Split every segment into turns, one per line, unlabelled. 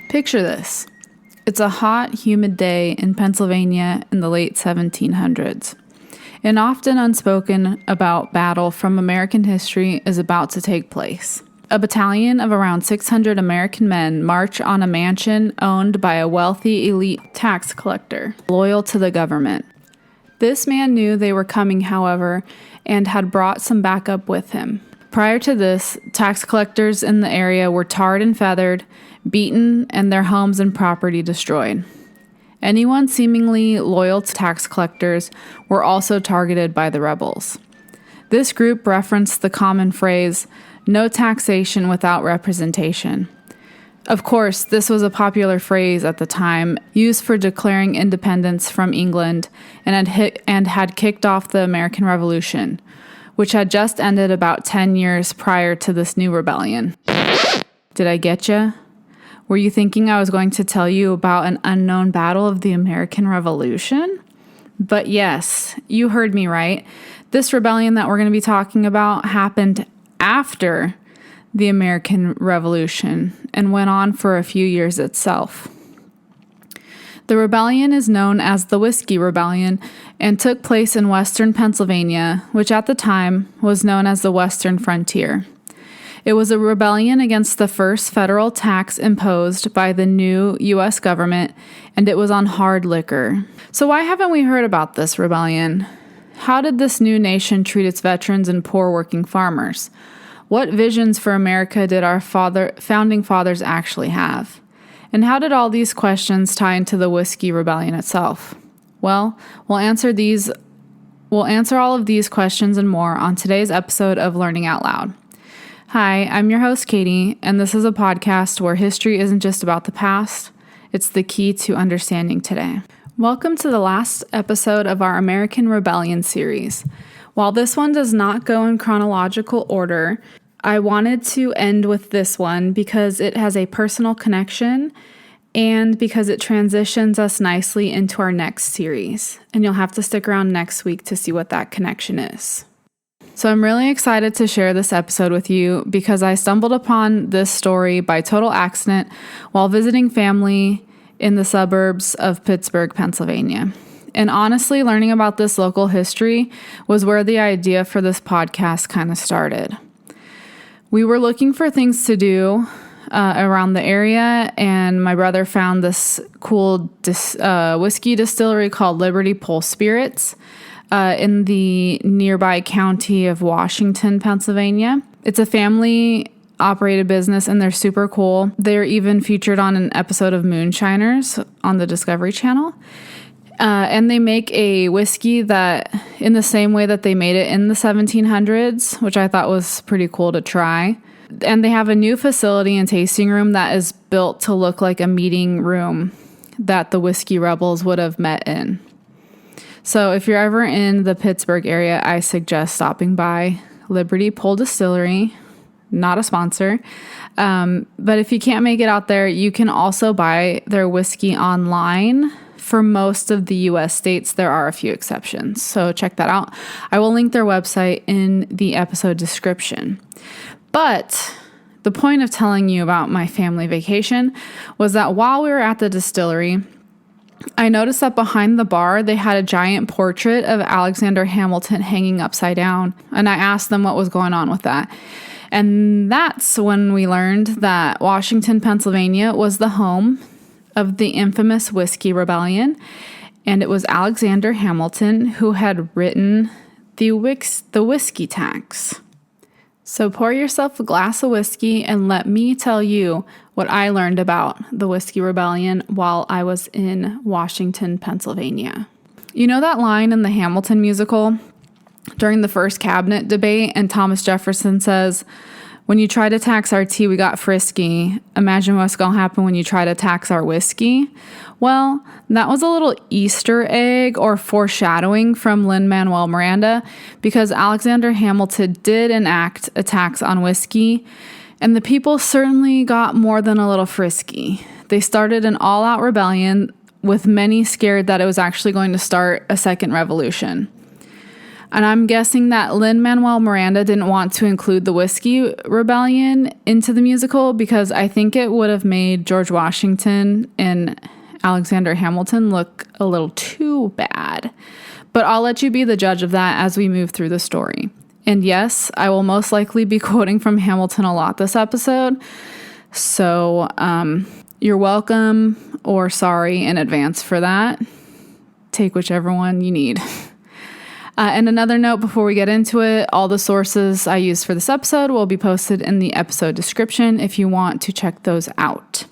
Picture this. It's a hot, humid day in Pennsylvania in the late 1700s. An often unspoken about battle from American history is about to take place. A battalion of around 600 American men march on a mansion owned by a wealthy elite tax collector, loyal to the government. This man knew they were coming, however, and had brought some backup with him. Prior to this, tax collectors in the area were tarred and feathered, beaten, and their homes and property destroyed. Anyone seemingly loyal to tax collectors were also targeted by the rebels. This group referenced the common phrase, "no taxation without representation." Of course, this was a popular phrase at the time, used for declaring independence from England and had kicked off the American Revolution, which had just ended about 10 years prior to this new rebellion. Did I get ya? Were you thinking I was going to tell you about an unknown battle of the American Revolution? But yes, you heard me right. This rebellion that we're going to be talking about happened after the American Revolution and went on for a few years itself. The rebellion is known as the Whiskey Rebellion and took place in western Pennsylvania, which at the time was known as the Western Frontier. It was a rebellion against the first federal tax imposed by the new U.S. government, and it was on hard liquor. So why haven't we heard about this rebellion? How did this new nation treat its veterans and poor working farmers? What visions for America did our founding fathers actually have? And how did all these questions tie into the Whiskey Rebellion itself? Well, we'll answer all of these questions and more on today's episode of Learning Out Loud. Hi, I'm your host, Katie, and this is a podcast where history isn't just about the past, it's the key to understanding today. Welcome to the last episode of our American Rebellion series. While this one does not go in chronological order, I wanted to end with this one because it has a personal connection and because it transitions us nicely into our next series. And you'll have to stick around next week to see what that connection is. So I'm really excited to share this episode with you because I stumbled upon this story by total accident while visiting family in the suburbs of Pittsburgh, Pennsylvania. And honestly, learning about this local history was where the idea for this podcast kind of started. We were looking for things to do around the area, and my brother found this cool whiskey distillery called Liberty Pole Spirits in the nearby county of Washington, Pennsylvania. It's a family-operated business, and they're super cool. They're even featured on an episode of Moonshiners on the Discovery Channel. And they make a whiskey that, in the same way that they made it in the 1700s, which I thought was pretty cool to try. And they have a new facility and tasting room that is built to look like a meeting room that the Whiskey Rebels would have met in. So if you're ever in the Pittsburgh area, I suggest stopping by Liberty Pole Distillery. Not a sponsor. But if you can't make it out there, you can also buy their whiskey online. For most of the U.S. states, there are a few exceptions. So check that out. I will link their website in the episode description. But the point of telling you about my family vacation was that while we were at the distillery, I noticed that behind the bar, they had a giant portrait of Alexander Hamilton hanging upside down. And I asked them what was going on with that. And that's when we learned that Washington, Pennsylvania was the home of the infamous Whiskey Rebellion. And it was Alexander Hamilton who had written the whiskey tax. So pour yourself a glass of whiskey and let me tell you what I learned about the Whiskey Rebellion while I was in Washington, Pennsylvania. You know that line in the Hamilton musical during the first cabinet debate, and Thomas Jefferson says, "When you try to tax our tea, we got frisky. Imagine what's going to happen when you try to tax our whiskey." Well, that was a little Easter egg or foreshadowing from Lin-Manuel Miranda, because Alexander Hamilton did enact a tax on whiskey, and the people certainly got more than a little frisky. They started an all-out rebellion, with many scared that it was actually going to start a second revolution. And I'm guessing that Lin-Manuel Miranda didn't want to include the Whiskey Rebellion into the musical because I think it would have made George Washington and Alexander Hamilton look a little too bad. But I'll let you be the judge of that as we move through the story. And yes, I will most likely be quoting from Hamilton a lot this episode. So you're welcome or sorry in advance for that. Take whichever one you need. And another note before we get into it, all the sources I used for this episode will be posted in the episode description if you want to check those out.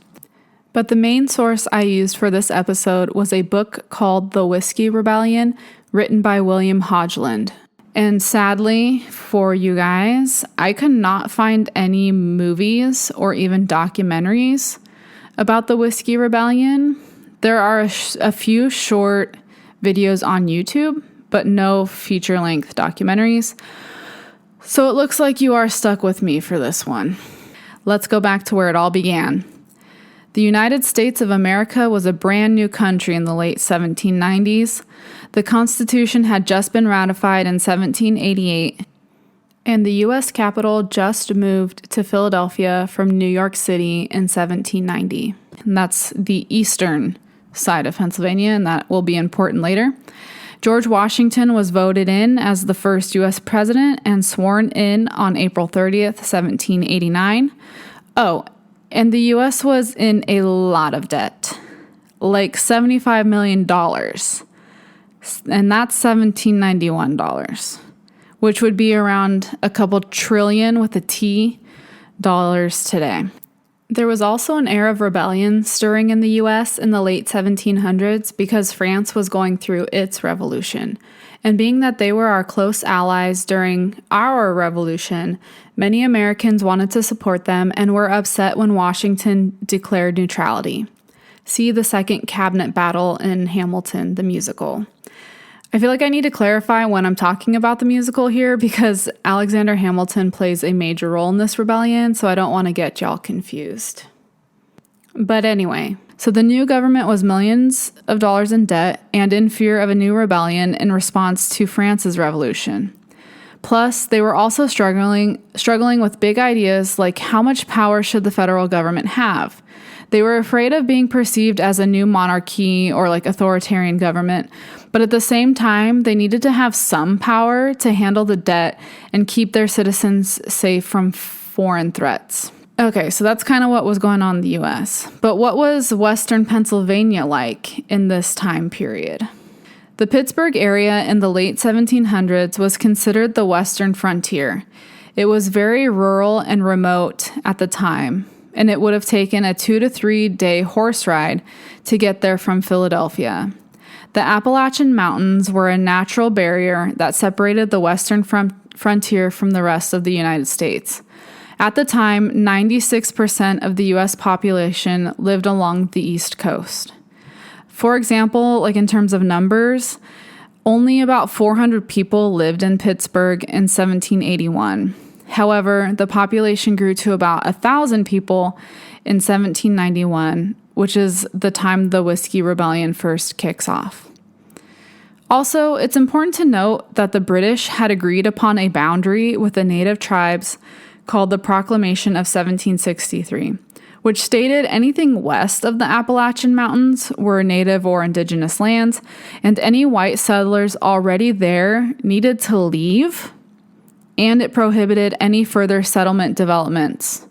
But the main source I used for this episode was a book called The Whiskey Rebellion, written by William Hogeland. And sadly for you guys, I could not find any movies or even documentaries about the Whiskey Rebellion. There are a few short videos on YouTube, but no feature-length documentaries. So it looks like you are stuck with me for this one. Let's go back to where it all began. The United States of America was a brand new country in the late 1790s. The Constitution had just been ratified in 1788, and the U.S. Capitol just moved to Philadelphia from New York City in 1790. And that's the eastern side of Pennsylvania, and that will be important later. George Washington was voted in as the first U.S. president and sworn in on April 30th, 1789. Oh, and the U.S. was in a lot of debt, like $75 million. And that's $1791, which would be around a couple trillion with a T dollars today. There was also an era of rebellion stirring in the U.S. in the late 1700s because France was going through its revolution. And being that they were our close allies during our revolution, many Americans wanted to support them and were upset when Washington declared neutrality. See the second cabinet battle in Hamilton, the musical. I feel like I need to clarify when I'm talking about the musical here because Alexander Hamilton plays a major role in this rebellion, so I don't want to get y'all confused. But anyway, so the new government was millions of dollars in debt and in fear of a new rebellion in response to France's revolution. Plus, they were also struggling with big ideas like how much power should the federal government have? They were afraid of being perceived as a new monarchy or like authoritarian government, but at the same time, they needed to have some power to handle the debt and keep their citizens safe from foreign threats. Okay, so that's kind of what was going on in the U.S. But what was Western Pennsylvania like in this time period? The Pittsburgh area in the late 1700s was considered the western frontier. It was very rural and remote at the time, and it would have taken a 2 to 3 day horse ride to get there from Philadelphia. The Appalachian Mountains were a natural barrier that separated the western frontier from the rest of the United States. At the time, 96% of the U.S. population lived along the East Coast. For example, like in terms of numbers, only about 400 people lived in Pittsburgh in 1781. However, the population grew to about 1,000 people in 1791, which is the time the Whiskey Rebellion first kicks off. Also, it's important to note that the British had agreed upon a boundary with the native tribes called the Proclamation of 1763, which stated anything west of the Appalachian Mountains were native or indigenous lands, and any white settlers already there needed to leave, and it prohibited any further settlement developments.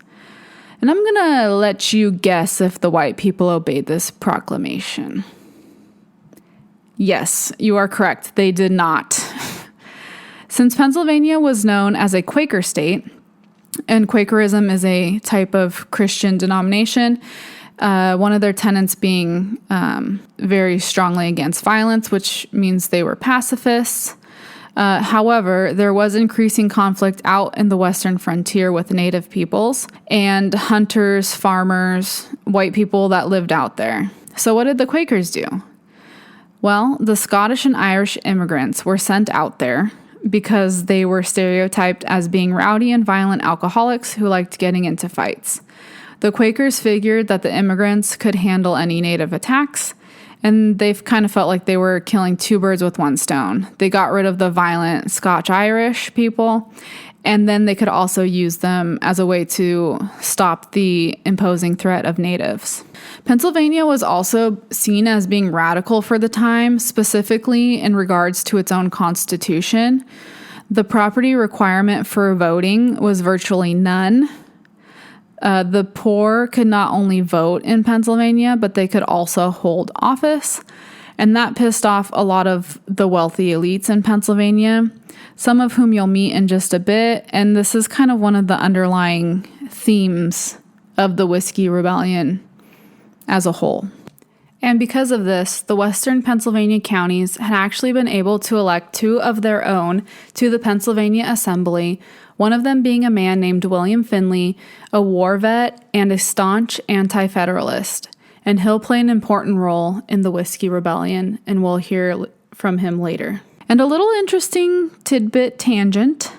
And I'm going to let you guess if the white people obeyed this proclamation. Yes, you are correct. They did not. Since Pennsylvania was known as a Quaker state, and Quakerism is a type of Christian denomination, one of their tenets being very strongly against violence, which means they were pacifists. However, there was increasing conflict out in the western frontier with native peoples and hunters, farmers, white people that lived out there. So what did the Quakers do? Well, the Scottish and Irish immigrants were sent out there because they were stereotyped as being rowdy and violent alcoholics who liked getting into fights. The Quakers figured that the immigrants could handle any native attacks, And they've kind of felt like they were killing two birds with one stone. They got rid of the violent Scotch-Irish people, and then they could also use them as a way to stop the imposing threat of natives. Pennsylvania was also seen as being radical for the time, specifically in regards to its own constitution. The property requirement for voting was virtually none. The poor could not only vote in Pennsylvania, but they could also hold office. And that pissed off a lot of the wealthy elites in Pennsylvania, some of whom you'll meet in just a bit. And this is kind of one of the underlying themes of the Whiskey Rebellion as a whole. And because of this, the western Pennsylvania counties had actually been able to elect two of their own to the Pennsylvania Assembly, one of them being a man named William Finley, a war vet and a staunch anti-federalist. And he'll play an important role in the Whiskey Rebellion, and we'll hear from him later. And a little interesting tidbit tangent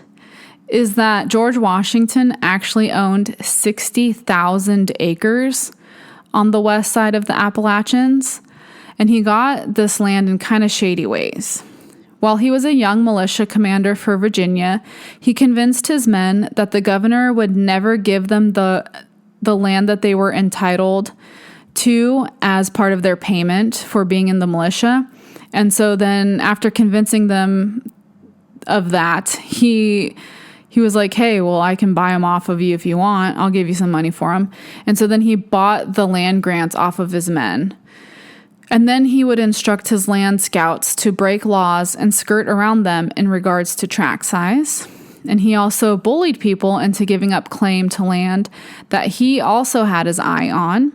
is that George Washington actually owned 60,000 acres on the west side of the Appalachians, and he got this land in kind of shady ways. While he was a young militia commander for Virginia, he convinced his men that the governor would never give them the land that they were entitled to as part of their payment for being in the militia. And so then after convincing them of that, he was like, hey, well, I can buy them off of you if you want. I'll give you some money for them. And so then he bought the land grants off of his men. And then he would instruct his land scouts to break laws and skirt around them in regards to tract size. And he also bullied people into giving up claim to land that he also had his eye on.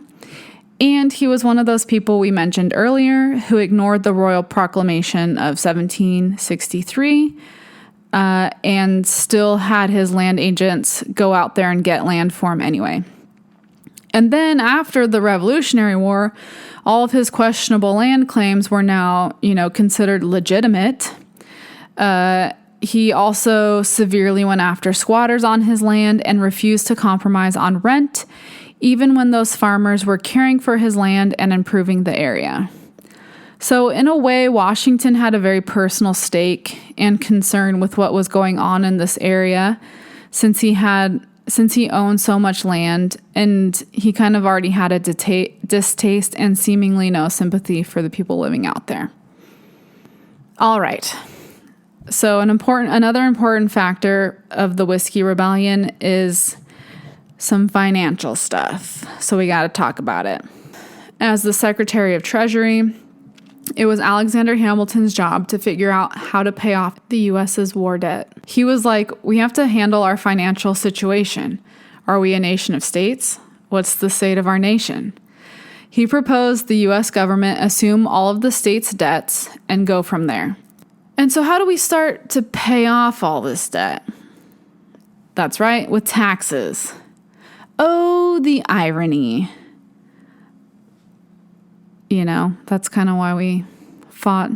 And he was one of those people we mentioned earlier who ignored the Royal Proclamation of 1763 and still had his land agents go out there and get land for him anyway. And then after the Revolutionary War, all of his questionable land claims were now, considered legitimate. He also severely went after squatters on his land and refused to compromise on rent, even when those farmers were caring for his land and improving the area. So in a way, Washington had a very personal stake and concern with what was going on in this area, since he owned so much land, and he kind of already had a distaste and seemingly no sympathy for the people living out there. All right. So another important factor of the Whiskey Rebellion is some financial stuff. So we got to talk about it. As the Secretary of Treasury, it was Alexander Hamilton's job to figure out how to pay off the U.S.'s war debt. He was like, we have to handle our financial situation. Are we a nation of states? What's the state of our nation? He proposed the U.S. government assume all of the states' debts and go from there. And so how do we start to pay off all this debt? That's right, with taxes. Oh, the irony. That's kind of why we fought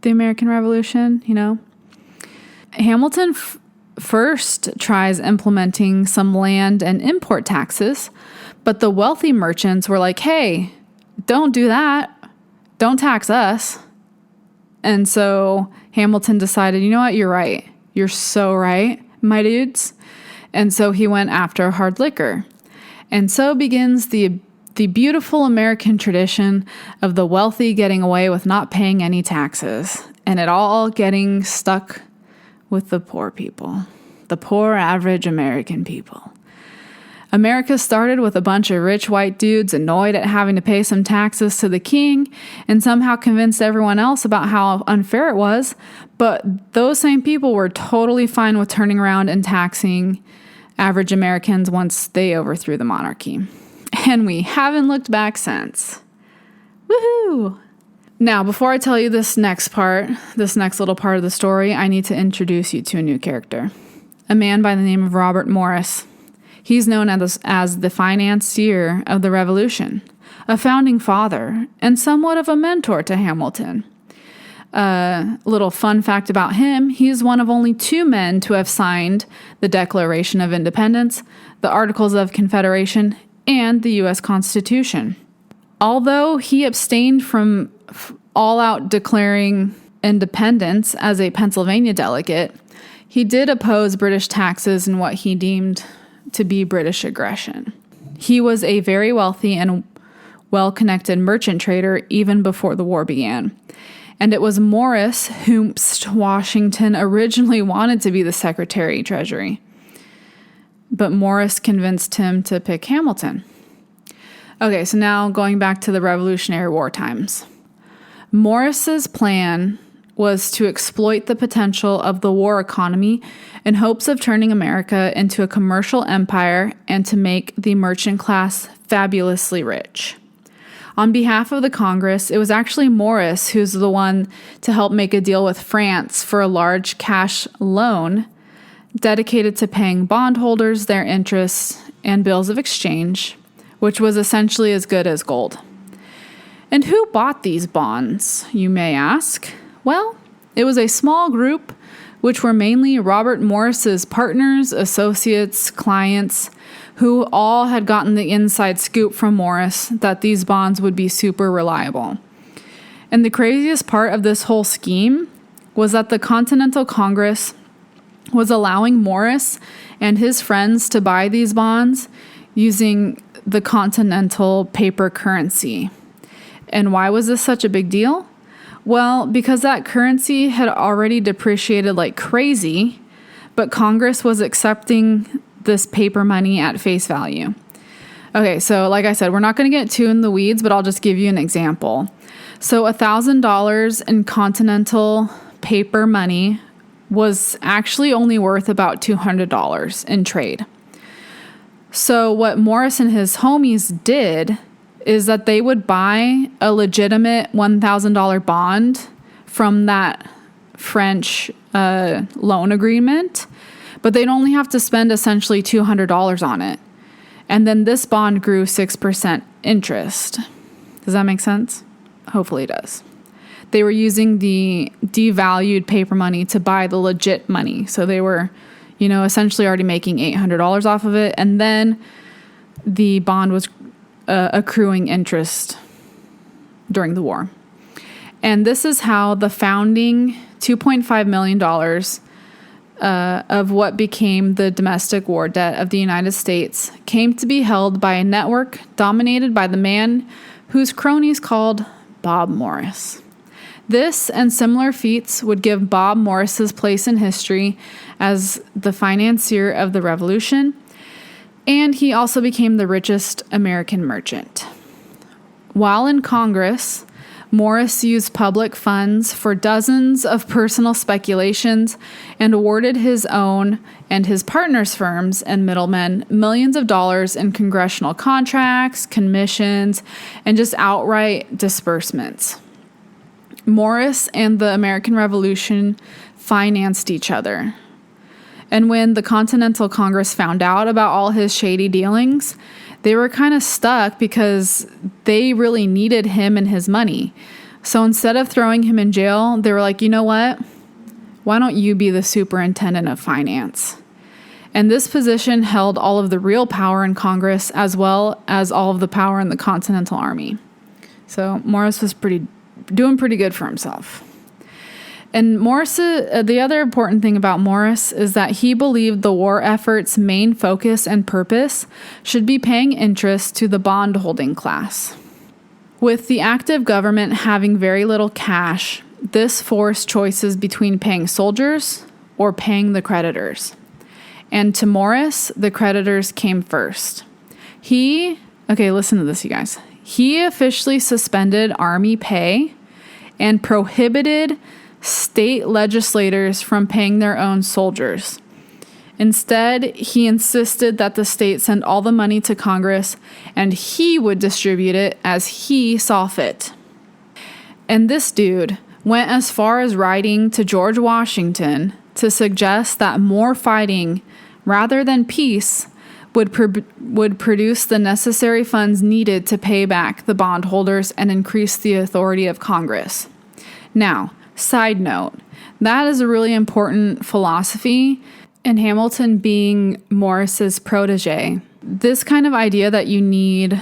the American Revolution, Hamilton first tries implementing some land and import taxes, but the wealthy merchants were like, hey, don't do that. Don't tax us. And so Hamilton decided, you know what, you're right. You're so right, my dudes. And so he went after hard liquor. And so begins the beautiful American tradition of the wealthy getting away with not paying any taxes, and it all getting stuck with the poor people, the poor average American people. America started with a bunch of rich white dudes annoyed at having to pay some taxes to the king and somehow convinced everyone else about how unfair it was, but those same people were totally fine with turning around and taxing average Americans once they overthrew the monarchy. And we haven't looked back since. Woohoo! Now, before I tell you this next little part of the story, I need to introduce you to a new character. A man by the name of Robert Morris. He's known as the financier of the Revolution, a founding father, and somewhat of a mentor to Hamilton. Little fun fact about him, he's one of only 2 men to have signed the Declaration of Independence, the Articles of Confederation, and the U.S. Constitution. Although he abstained from all out declaring independence as a Pennsylvania delegate, he did oppose British taxes and what he deemed to be British aggression. He was a very wealthy and well-connected merchant trader even before the war began. And it was Morris whom Washington originally wanted to be the Secretary Treasury. But Morris convinced him to pick Hamilton. Okay, so now going back to the Revolutionary War times. Morris's plan was to exploit the potential of the war economy in hopes of turning America into a commercial empire and to make the merchant class fabulously rich. On behalf of the Congress, it was actually Morris who's the one to help make a deal with France for a large cash loan dedicated to paying bondholders their interests and bills of exchange, which was essentially as good as gold. And who bought these bonds, you may ask? Well, it was a small group, which were mainly Robert Morris's partners, associates, clients, who all had gotten the inside scoop from Morris that these bonds would be super reliable. And the craziest part of this whole scheme was that the Continental Congress was allowing Morris and his friends to buy these bonds using the Continental paper currency. And why was this such a big deal? Well, because that currency had already depreciated like crazy, but Congress was accepting this paper money at face value. Okay, so like I said, we're not going to get too in the weeds, but I'll just give you an example. So $1,000 in Continental paper money was actually only worth about $200 in trade. So what Morris and his homies did is that they would buy a legitimate $1,000 bond from that French loan agreement, but they'd only have to spend essentially $200 on it. And then this bond grew 6% interest. Does that make sense? Hopefully it does. They were using the devalued paper money to buy the legit money. So they were, essentially already making $800 off of it. And then the bond was accruing interest during the war. And this is how the founding $2.5 million of what became the domestic war debt of the United States came to be held by a network dominated by the man whose cronies called Bob Morris. This and similar feats would give Bob Morris's place in history as the financier of the Revolution, and he also became the richest American merchant. While in Congress, Morris used public funds for dozens of personal speculations and awarded his own and his partners' firms and middlemen millions of dollars in congressional contracts, commissions, and just outright disbursements. Morris and the American Revolution financed each other. And when the Continental Congress found out about all his shady dealings, they were kind of stuck because they really needed him and his money. So instead of throwing him in jail, they were like, you know what? Why don't you be the superintendent of finance? And this position held all of the real power in Congress as well as all of the power in the Continental Army. So Morris was doing pretty good for himself. And the other important thing about Morris is that he believed the war effort's main focus and purpose should be paying interest to the bond-holding class. With the active government having very little cash, this forced choices between paying soldiers or paying the creditors. And to Morris, the creditors came first. Listen to this, you guys. He officially suspended army pay and prohibited state legislators from paying their own soldiers. Instead, he insisted that the state send all the money to Congress and he would distribute it as he saw fit. And this dude went as far as writing to George Washington to suggest that more fighting rather than peace would produce the necessary funds needed to pay back the bondholders and increase the authority of Congress. Now, side note, that is a really important philosophy, and Hamilton being Morris's protege. This kind of idea that you need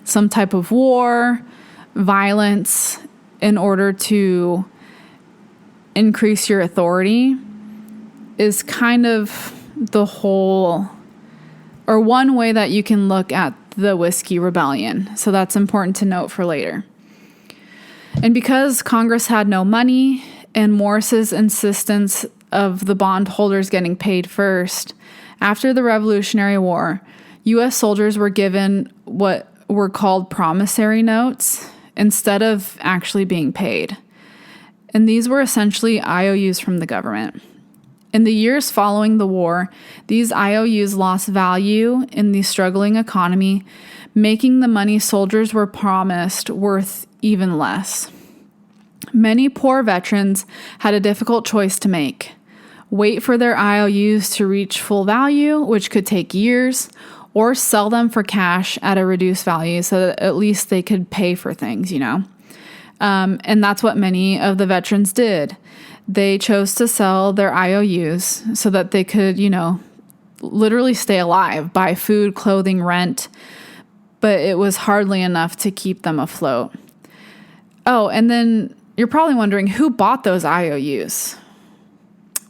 some type of war, violence, in order to increase your authority is kind of the whole, or one way that you can look at the Whiskey Rebellion. So that's important to note for later. And because Congress had no money and Morris's insistence of the bondholders getting paid first, after the Revolutionary War, U.S. soldiers were given what were called promissory notes instead of actually being paid. And these were essentially IOUs from the government. In the years following the war, these IOUs lost value in the struggling economy, making the money soldiers were promised worth even less. Many poor veterans had a difficult choice to make: wait for their IOUs to reach full value, which could take years, or sell them for cash at a reduced value so that at least they could pay for things, And that's what many of the veterans did. They chose to sell their IOUs so that they could, literally stay alive, buy food, clothing, rent, but it was hardly enough to keep them afloat. Oh, and then you're probably wondering, who bought those IOUs?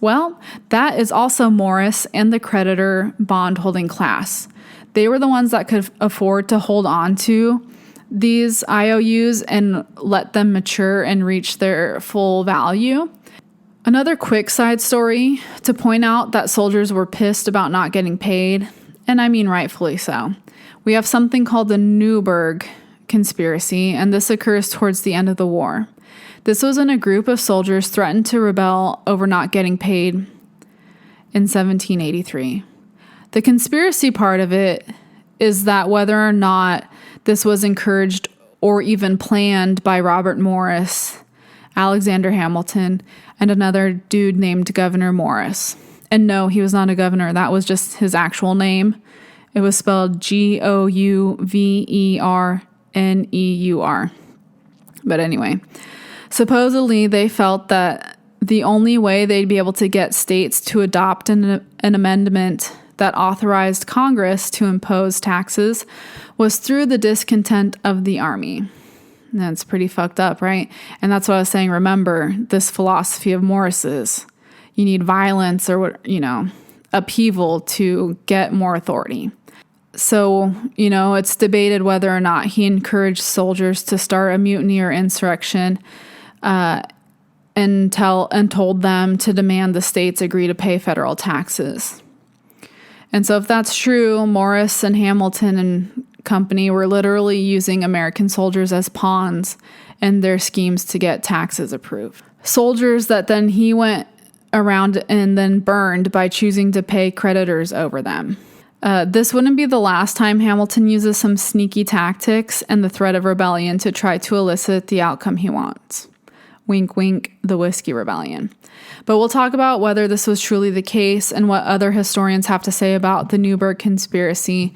Well, that is also Morris and the creditor bondholding class. They were the ones that could afford to hold on to these IOUs and let them mature and reach their full value. Another quick side story to point out that soldiers were pissed about not getting paid, and I mean rightfully so. We have something called the Newburgh Conspiracy, and this occurs towards the end of the war. This was when a group of soldiers threatened to rebel over not getting paid in 1783. The conspiracy part of it is that whether or not this was encouraged or even planned by Robert Morris, Alexander Hamilton, and another dude named Gouverneur Morris. And no, he was not a governor. That was just his actual name. It was spelled Gouverneur. But anyway, supposedly they felt that the only way they'd be able to get states to adopt an amendment that authorized Congress to impose taxes was through the discontent of the army. That's pretty fucked up, right? And that's what I was saying. Remember this philosophy of Morris's. You need violence or, upheaval to get more authority. So, it's debated whether or not he encouraged soldiers to start a mutiny or insurrection and told them to demand the states agree to pay federal taxes. And so if that's true, Morris and Hamilton and company were literally using American soldiers as pawns in their schemes to get taxes approved. Soldiers that then he went around and then burned by choosing to pay creditors over them. This wouldn't be the last time Hamilton uses some sneaky tactics and the threat of rebellion to try to elicit the outcome he wants. Wink, wink, the Whiskey Rebellion. But we'll talk about whether this was truly the case and what other historians have to say about the Newburgh Conspiracy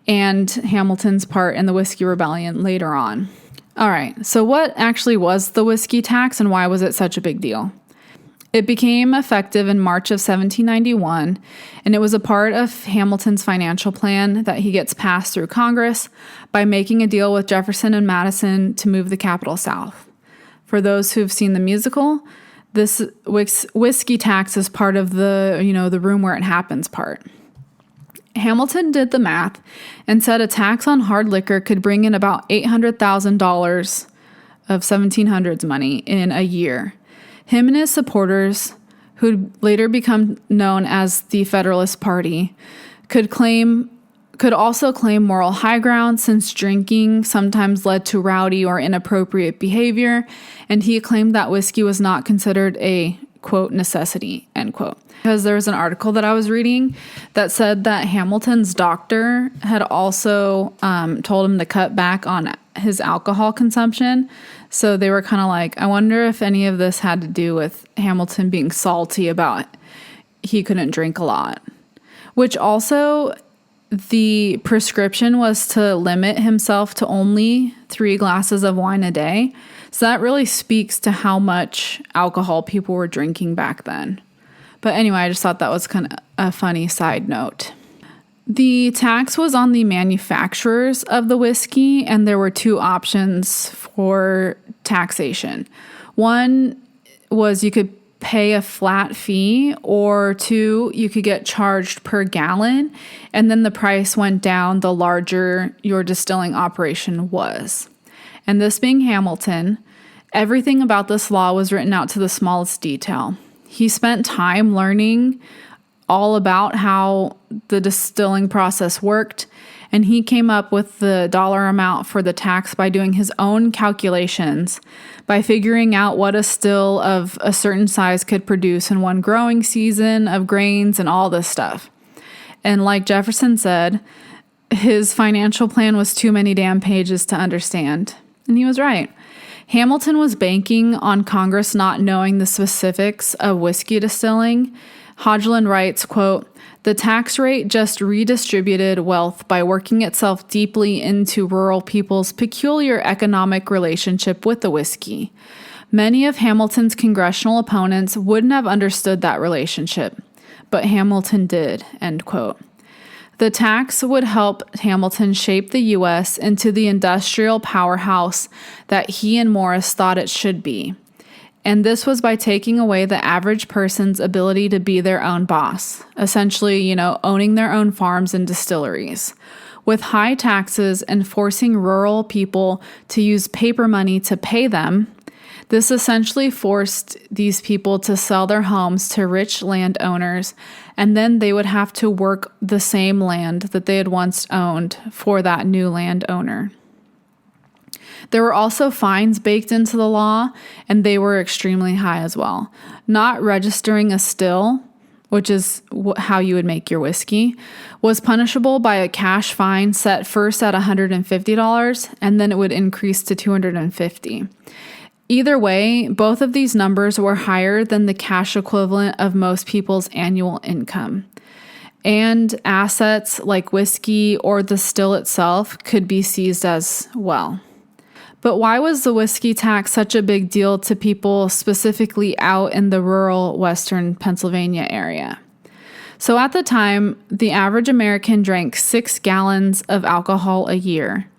and Hamilton's part in the Whiskey Rebellion later on. All right, so what actually was the whiskey tax and why was it such a big deal? It became effective in March of 1791, and it was a part of Hamilton's financial plan that he gets passed through Congress by making a deal with Jefferson and Madison to move the capital south. For those who've seen the musical, this whiskey tax is part of the, the room where it happens part. Hamilton did the math and said a tax on hard liquor could bring in about $800,000 of 1700s money in a year. Him and his supporters, who'd later become known as the Federalist Party, could also claim moral high ground since drinking sometimes led to rowdy or inappropriate behavior, and he claimed that whiskey was not considered a, quote, necessity, end quote. Because there was an article that I was reading that said that Hamilton's doctor had also told him to cut back on his alcohol consumption. So they were kind of like, I wonder if any of this had to do with Hamilton being salty about he couldn't drink a lot. Which also, the prescription was to limit himself to only 3 glasses of wine a day. So that really speaks to how much alcohol people were drinking back then. But anyway, I just thought that was kind of a funny side note. The tax was on the manufacturers of the whiskey, and there were two options for taxation. One was you could pay a flat fee, or two, you could get charged per gallon, and then the price went down the larger your distilling operation was. And this being Hamilton, everything about this law was written out to the smallest detail. He spent time learning all about how the distilling process worked, and he came up with the dollar amount for the tax by doing his own calculations, by figuring out what a still of a certain size could produce in one growing season of grains and all this stuff. And like Jefferson said, his financial plan was too many damn pages to understand. And he was right. Hamilton was banking on Congress not knowing the specifics of whiskey distilling. Hogeland writes, quote, "The tax rate just redistributed wealth by working itself deeply into rural people's peculiar economic relationship with the whiskey. Many of Hamilton's congressional opponents wouldn't have understood that relationship, but Hamilton did," end quote. The tax would help Hamilton shape the U.S. into the industrial powerhouse that he and Morris thought it should be. And this was by taking away the average person's ability to be their own boss, essentially, owning their own farms and distilleries. With high taxes and forcing rural people to use paper money to pay them, this essentially forced these people to sell their homes to rich landowners, and then they would have to work the same land that they had once owned for that new landowner. There were also fines baked into the law, and they were extremely high as well. Not registering a still, which is how you would make your whiskey, was punishable by a cash fine set first at $150, and then it would increase to $250. Either way, both of these numbers were higher than the cash equivalent of most people's annual income. And assets like whiskey or the still itself could be seized as well. But why was the whiskey tax such a big deal to people specifically out in the rural western Pennsylvania area? So at the time, the average American drank 6 gallons of alcohol a year,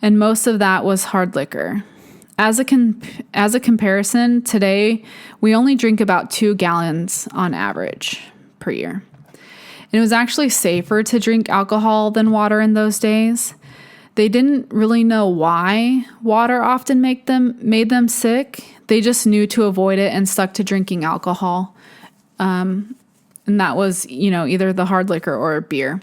and most of that was hard liquor. As a comparison, today, we only drink about 2 gallons on average per year. And it was actually safer to drink alcohol than water in those days. They didn't really know why water often made them sick. They just knew to avoid it and stuck to drinking alcohol. And that was, either the hard liquor or beer.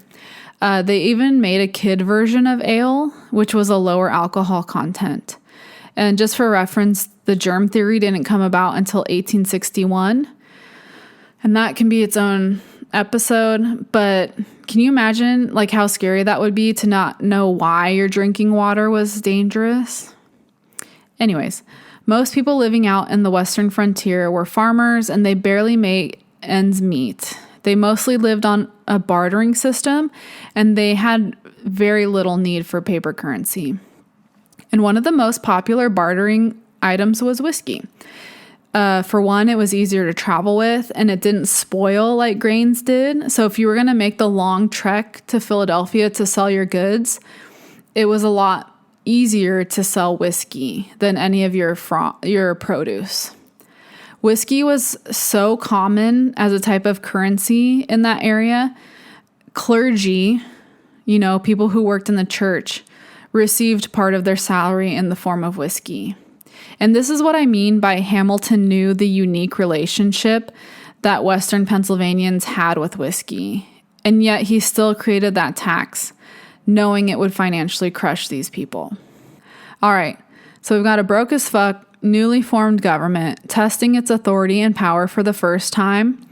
They even made a kid version of ale, which was a lower alcohol content. And just for reference, the germ theory didn't come about until 1861. And that can be its own episode, but can you imagine how scary that would be to not know why your drinking water was dangerous? Anyways, most people living out in the western frontier were farmers, and they barely made ends meet. They mostly lived on a bartering system, and they had very little need for paper currency. And one of the most popular bartering items was whiskey. For one, it was easier to travel with, and it didn't spoil like grains did. So if you were going to make the long trek to Philadelphia to sell your goods, it was a lot easier to sell whiskey than any of your produce. Whiskey was so common as a type of currency in that area. Clergy, people who worked in the church, received part of their salary in the form of whiskey. And this is what I mean by Hamilton knew the unique relationship that Western Pennsylvanians had with whiskey. And yet he still created that tax, knowing it would financially crush these people. All right, so we've got a broke as fuck, newly formed government testing its authority and power for the first time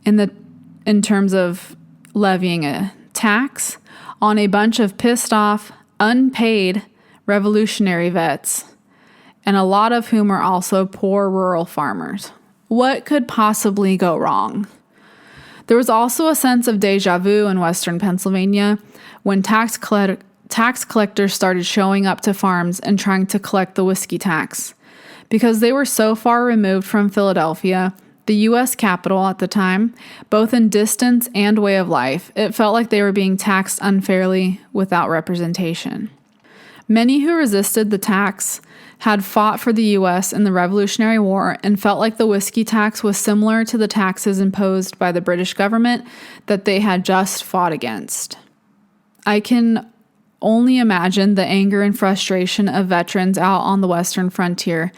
in terms of levying a tax on a bunch of pissed off, unpaid revolutionary vets, and a lot of whom are also poor rural farmers. What could possibly go wrong? There was also a sense of deja vu in Western Pennsylvania when tax collectors started showing up to farms and trying to collect the whiskey tax. Because they were so far removed from Philadelphia, the U.S. Capitol at the time, both in distance and way of life. It felt like they were being taxed unfairly without representation. Many who resisted the tax had fought for the U.S. in the Revolutionary War and felt like the whiskey tax was similar to the taxes imposed by the British government that they had just fought against. I can only imagine the anger and frustration of veterans out on the Western frontier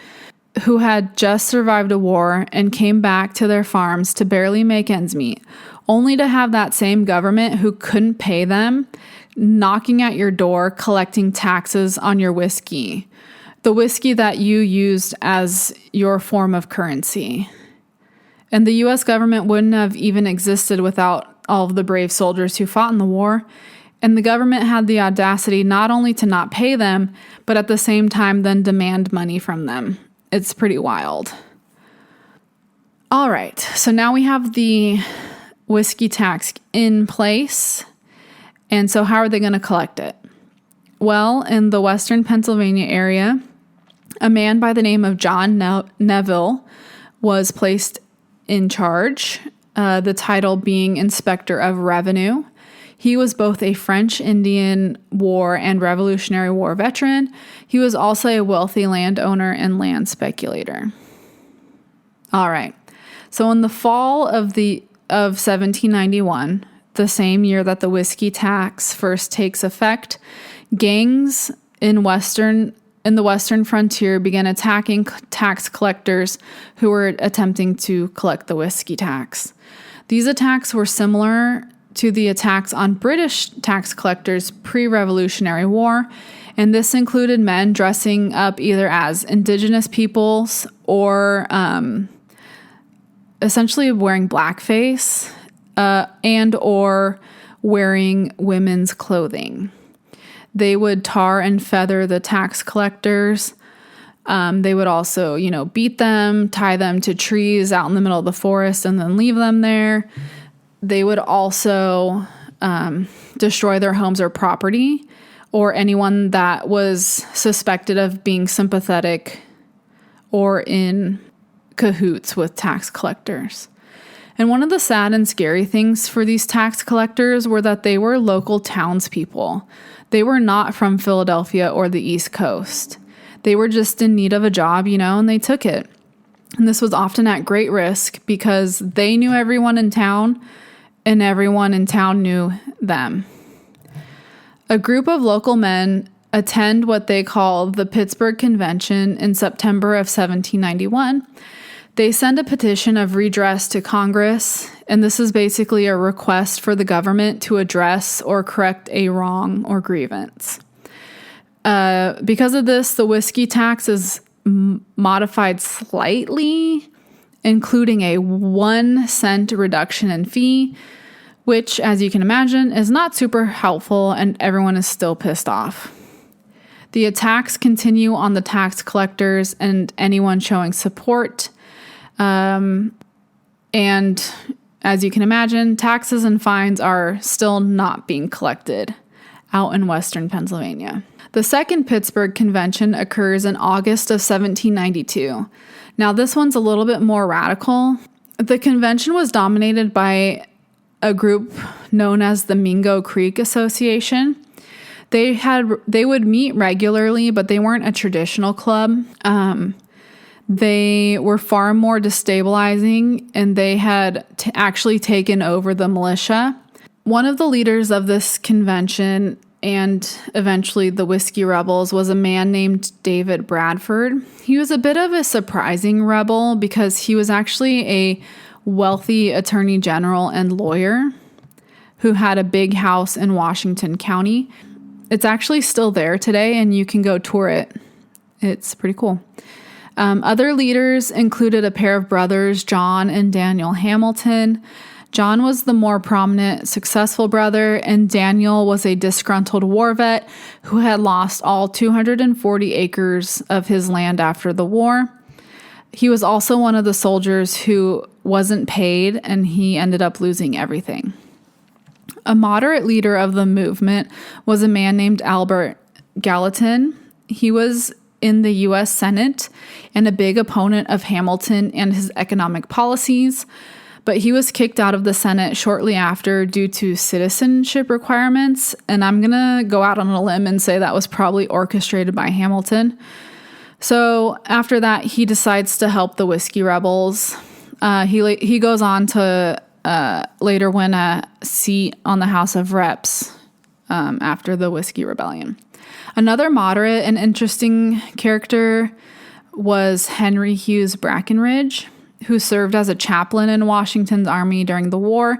who had just survived a war and came back to their farms to barely make ends meet, only to have that same government who couldn't pay them knocking at your door collecting taxes on your whiskey, the whiskey that you used as your form of currency. And the U.S. government wouldn't have even existed without all of the brave soldiers who fought in the war. And the government had the audacity not only to not pay them, but at the same time then demand money from them. It's pretty wild. All right, so now we have the whiskey tax in place. And so how are they going to collect it? Well, in the Western Pennsylvania area, a man by the name of John Neville was placed in charge, the title being Inspector of Revenue. He was both a French Indian War and Revolutionary War veteran. He was also a wealthy landowner and land speculator. All right. So in the fall of 1791, the same year that the whiskey tax first takes effect, gangs in the western frontier began attacking tax collectors who were attempting to collect the whiskey tax. These attacks were similar to the attacks on British tax collectors pre-Revolutionary War, and this included men dressing up either as indigenous peoples or essentially wearing blackface and or wearing women's clothing. They would tar and feather the tax collectors. They would also, beat them, tie them to trees out in the middle of the forest, and then leave them there. They would also destroy their homes or property, or anyone that was suspected of being sympathetic or in cahoots with tax collectors. And one of the sad and scary things for these tax collectors were that they were local townspeople. They were not from Philadelphia or the East Coast. They were just in need of a job, and they took it. And this was often at great risk because they knew everyone in town and everyone in town knew them. A group of local men attend what they call the Pittsburgh Convention in September of 1791. They send a petition of redress to Congress, and this is basically a request for the government to address or correct a wrong or grievance. Because of this, the whiskey tax is modified slightly, including a 1 cent reduction in fee, which, as you can imagine, is not super helpful, and everyone is still pissed off. The attacks continue on the tax collectors and anyone showing support. And as you can imagine, taxes and fines are still not being collected out in Western Pennsylvania. The Second Pittsburgh Convention occurs in August of 1792. Now, this one's a little bit more radical. The convention was dominated by a group known as the Mingo Creek Association. They would meet regularly, but they weren't a traditional club. They were far more destabilizing, and they had actually taken over the militia. One of the leaders of this convention and eventually the Whiskey Rebels was a man named David Bradford. He was a bit of a surprising rebel because he was actually a wealthy attorney general and lawyer who had a big house in Washington County. It's actually still there today, and you can go tour it. It's pretty cool. Other leaders included a pair of brothers, John and Daniel Hamilton. John was the more prominent, successful brother, and Daniel was a disgruntled war vet who had lost all 240 acres of his land after the war. He was also one of the soldiers who wasn't paid, and he ended up losing everything. A moderate leader of the movement was a man named Albert Gallatin. He was in the U.S. Senate and a big opponent of Hamilton and his economic policies, but he was kicked out of the Senate shortly after due to citizenship requirements, and I'm going to go out on a limb and say that was probably orchestrated by Hamilton. So after that, he decides to help the Whiskey Rebels. He goes on to later win a seat on the House of Reps after the Whiskey Rebellion. Another moderate and interesting character was Henry Hughes Brackenridge, who served as a chaplain in Washington's army during the war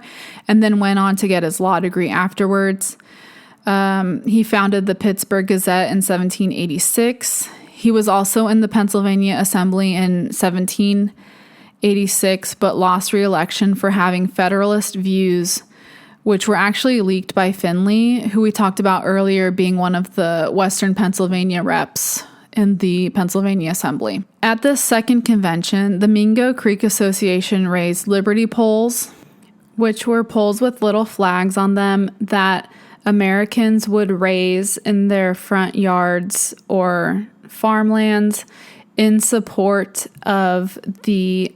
and then went on to get his law degree afterwards. He founded the Pittsburgh Gazette in 1786. He was also in the Pennsylvania Assembly in 1786, but lost re-election for having Federalist views, which were actually leaked by Finley, who we talked about earlier being one of the Western Pennsylvania reps in the Pennsylvania Assembly. At this second convention, the Mingo Creek Association raised Liberty poles, which were poles with little flags on them that Americans would raise in their front yards or farmlands in support of the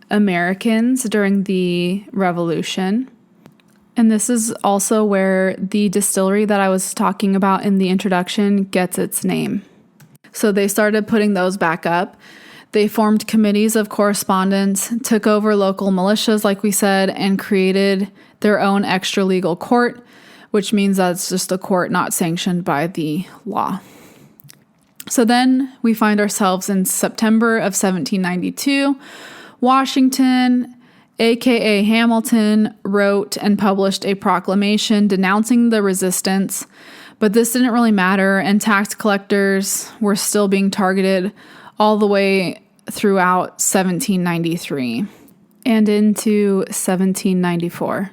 Americans during the Revolution. And this is also where the distillery that I was talking about in the introduction gets its name. So they started putting those back up. They formed committees of correspondence, took over local militias, like we said, and created their own extra legal court, which means that's just a court not sanctioned by the law. So then we find ourselves in September of 1792. Washington, aka Hamilton, wrote and published a proclamation denouncing the resistance, but this didn't really matter, and tax collectors were still being targeted all the way throughout 1793 and into 1794.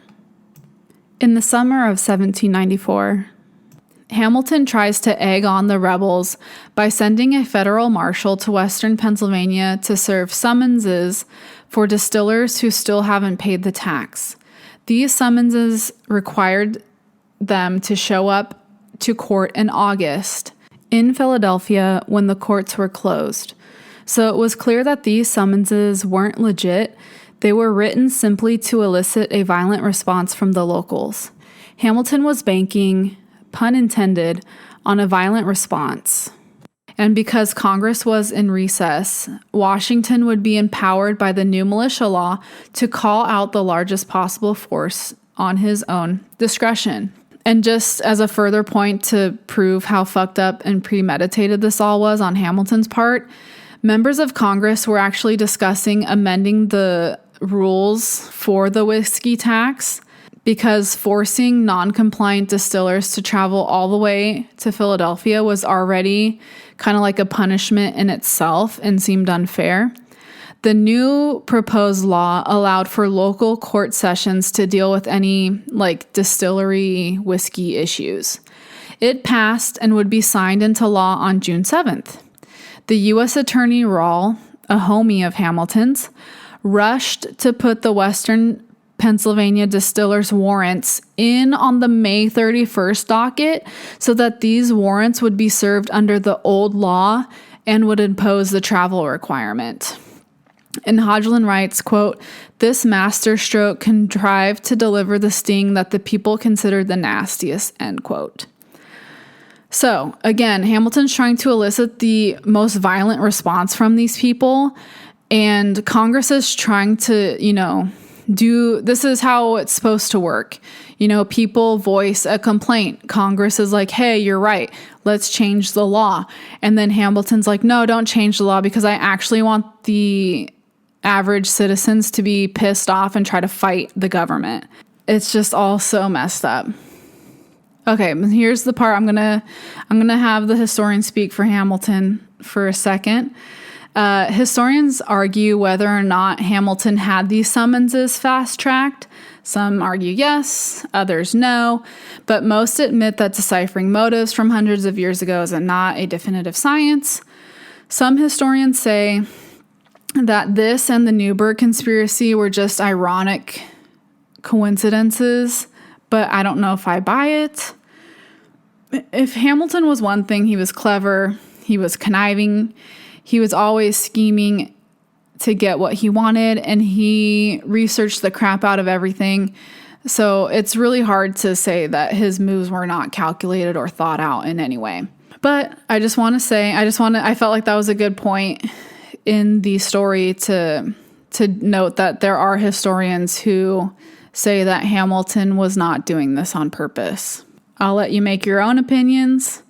In the summer of 1794, Hamilton tries to egg on the rebels by sending a federal marshal to Western Pennsylvania to serve summonses for distillers who still haven't paid the tax. These summonses required them to show up to court in August in Philadelphia when the courts were closed. So it was clear that these summonses weren't legit. They were written simply to elicit a violent response from the locals. Hamilton was banking, pun intended, on a violent response. And because Congress was in recess, Washington would be empowered by the new militia law to call out the largest possible force on his own discretion. And just as a further point to prove how fucked up and premeditated this all was on Hamilton's part, members of Congress were actually discussing amending the rules for the whiskey tax because forcing non-compliant distillers to travel all the way to Philadelphia was already kind of like a punishment in itself and seemed unfair. The new proposed law allowed for local court sessions to deal with any distillery whiskey issues. It passed and would be signed into law on June 7th. The U.S. Attorney Rawle, a homie of Hamilton's, rushed to put the Western Pennsylvania distillers' warrants in on the May 31st docket so that these warrants would be served under the old law and would impose the travel requirement. And Hogeland writes, quote, "This masterstroke contrived to deliver the sting that the people considered the nastiest," end quote. So, again, Hamilton's trying to elicit the most violent response from these people, and Congress is trying to, this is how it's supposed to work. People voice a complaint. Congress is like, hey, you're right. Let's change the law. And then Hamilton's like, no, don't change the law because I actually want the average citizens to be pissed off and try to fight the government. It's just all so messed up. Okay, here's the part I'm gonna have the historian speak for Hamilton for a second. Historians argue whether or not Hamilton had these summonses fast-tracked. Some argue yes, others no, but most admit that deciphering motives from hundreds of years ago is not a definitive science. Some historians say that this and the Newburgh conspiracy were just ironic coincidences, but I don't know if I buy it. If Hamilton was one thing, he was clever, He was conniving. He was always scheming to get what he wanted, and he researched the crap out of everything. So it's really hard to say that his moves were not calculated or thought out in any way. But I felt like that was a good point in the story to note that there are historians who say that Hamilton was not doing this on purpose. I'll let you make your own opinions.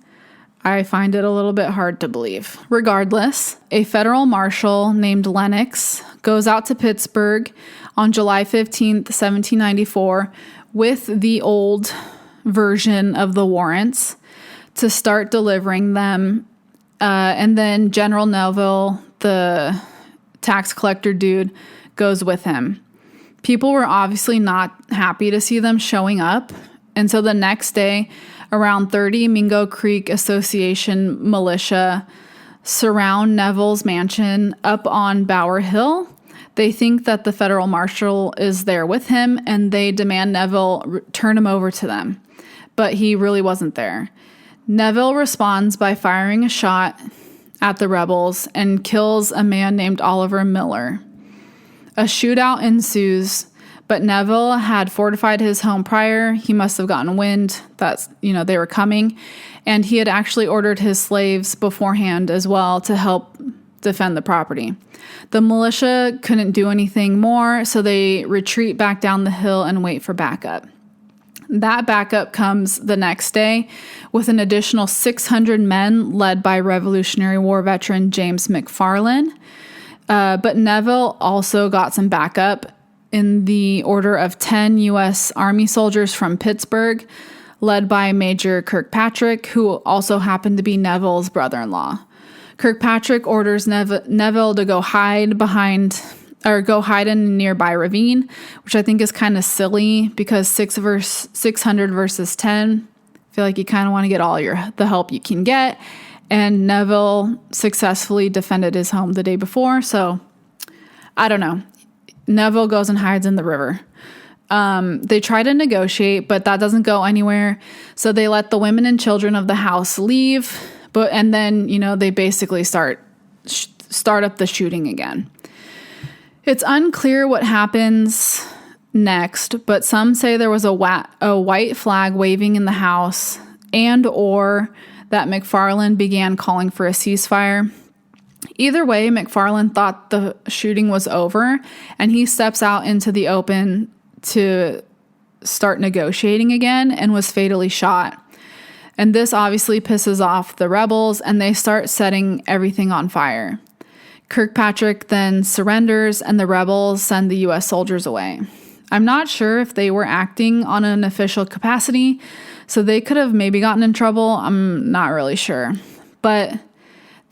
I find it a little bit hard to believe. Regardless, a federal marshal named Lennox goes out to Pittsburgh on July 15th, 1794, with the old version of the warrants to start delivering them. And then General Neville, the tax collector dude, goes with him. People were obviously not happy to see them showing up. And so the next day, around 30 Mingo Creek Association militia surround Neville's mansion up on Bower Hill. They think that the federal marshal is there with him, and they demand Neville turn him over to them. But he really wasn't there. Neville responds by firing a shot at the rebels and kills a man named Oliver Miller. A shootout ensues, but Neville had fortified his home prior. He must have gotten wind that, they were coming. And he had actually ordered his slaves beforehand as well to help defend the property. The militia couldn't do anything more, so they retreat back down the hill and wait for backup. That backup comes the next day with an additional 600 men led by Revolutionary War veteran James McFarland. But Neville also got some backup in the order of 10 U.S. Army soldiers from Pittsburgh, led by Major Kirkpatrick, who also happened to be Neville's brother-in-law. Kirkpatrick orders Neville to go hide in a nearby ravine, which I think is kind of silly because 600 versus 10. I feel like you kind of want to get all the help you can get. And Neville successfully defended his home the day before. So I don't know. Neville goes and hides in the river. They try to negotiate, but that doesn't go anywhere. So they let the women and children of the house leave. And then, they basically start up the shooting again. It's unclear what happens next, but some say there was a white flag waving in the house or that McFarland began calling for a ceasefire. Either way, McFarland thought the shooting was over, and he steps out into the open to start negotiating again and was fatally shot. And this obviously pisses off the rebels, and they start setting everything on fire. Kirkpatrick then surrenders, and the rebels send the U.S. soldiers away. I'm not sure if they were acting on an official capacity, so they could have maybe gotten in trouble. I'm not really sure. But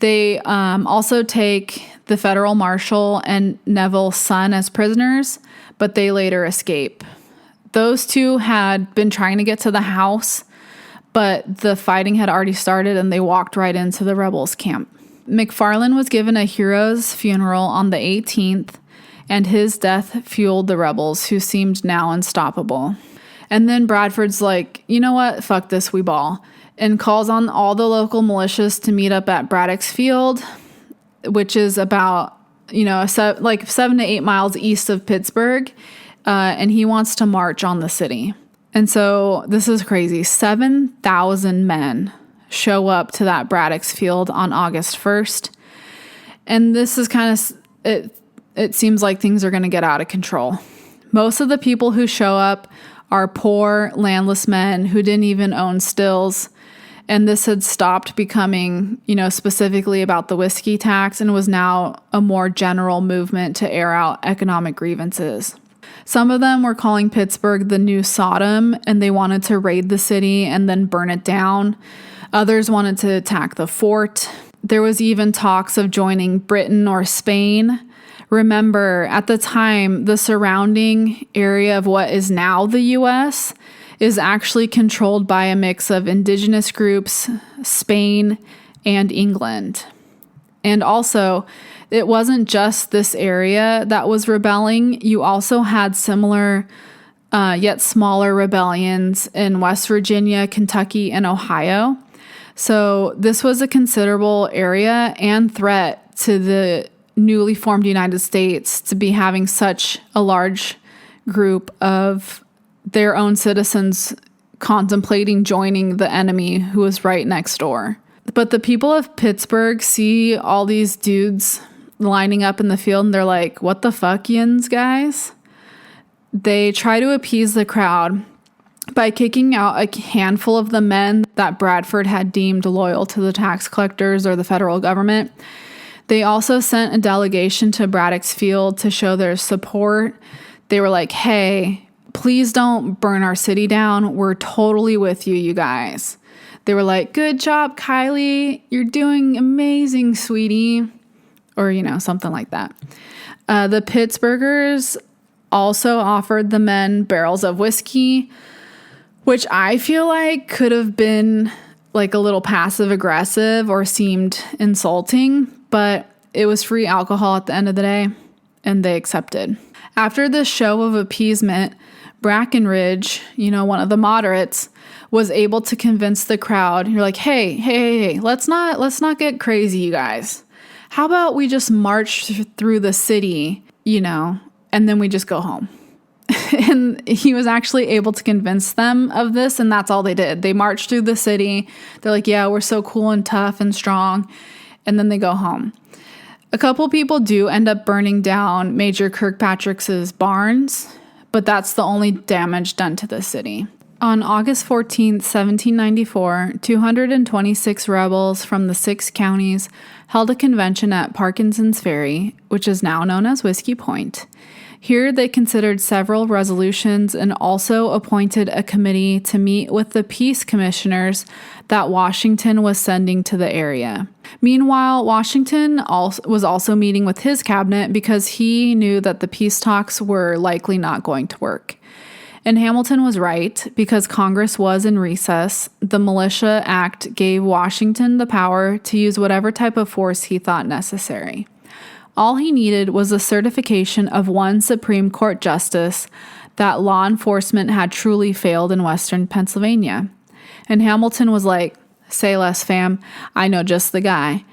they also take the federal marshal and Neville's son as prisoners, but they later escape. Those two had been trying to get to the house, but the fighting had already started, and they walked right into the rebels' camp. McFarland was given a hero's funeral on the 18th, and his death fueled the rebels, who seemed now unstoppable. And then Bradford's like, you know what, fuck this, we ball, and calls on all the local militias to meet up at Braddock's Field, which is about, 7 to 8 miles east of Pittsburgh, and he wants to march on the city. And so this is crazy. 7,000 men show up to that Braddock's Field on August 1st. And this is kind of, it seems like things are going to get out of control. Most of the people who show up are poor, landless men who didn't even own stills. And this had stopped becoming, specifically about the whiskey tax, and was now a more general movement to air out economic grievances. Some of them were calling Pittsburgh the new Sodom, and they wanted to raid the city and then burn it down. Others wanted to attack the fort. There was even talks of joining Britain or Spain. Remember, at the time, the surrounding area of what is now the U.S. is actually controlled by a mix of indigenous groups, Spain, and England. And also, it wasn't just this area that was rebelling. You also had similar, yet smaller rebellions in West Virginia, Kentucky, and Ohio. So this was a considerable area and threat to the newly formed United States to be having such a large group of their own citizens contemplating joining the enemy who was right next door. But the people of Pittsburgh see all these dudes lining up in the field and they're like, what the fuck, yins, guys? They try to appease the crowd by kicking out a handful of the men that Bradford had deemed loyal to the tax collectors or the federal government. They also sent a delegation to Braddock's Field to show their support. They were like, hey, please don't burn our city down. We're totally with you, you guys. They were like, good job, Kylie. You're doing amazing, sweetie. Or, something like that. The Pittsburghers also offered the men barrels of whiskey, which I feel like could have been like a little passive aggressive or seemed insulting, but it was free alcohol at the end of the day, and they accepted. After this show of appeasement, Brackenridge, one of the moderates, was able to convince the crowd. You're like, hey, let's not get crazy, you guys. How about we just march through the city, and then we just go home. And he was actually able to convince them of this, and that's all they did. They marched through the city. They're like, yeah, we're so cool and tough and strong. And then they go home. A couple people do end up burning down Major Kirkpatrick's barns, but that's the only damage done to the city. On August 14th, 1794, 226 rebels from the 6 counties held a convention at Parkinson's Ferry, which is now known as Whiskey Point. Here they considered several resolutions and also appointed a committee to meet with the peace commissioners that Washington was sending to the area. Meanwhile, Washington was also meeting with his cabinet because he knew that the peace talks were likely not going to work. And Hamilton was right, because Congress was in recess. The Militia Act gave Washington the power to use whatever type of force he thought necessary. All he needed was a certification of one Supreme Court justice that law enforcement had truly failed in Western Pennsylvania. And Hamilton was like, say less, fam, I know just the guy.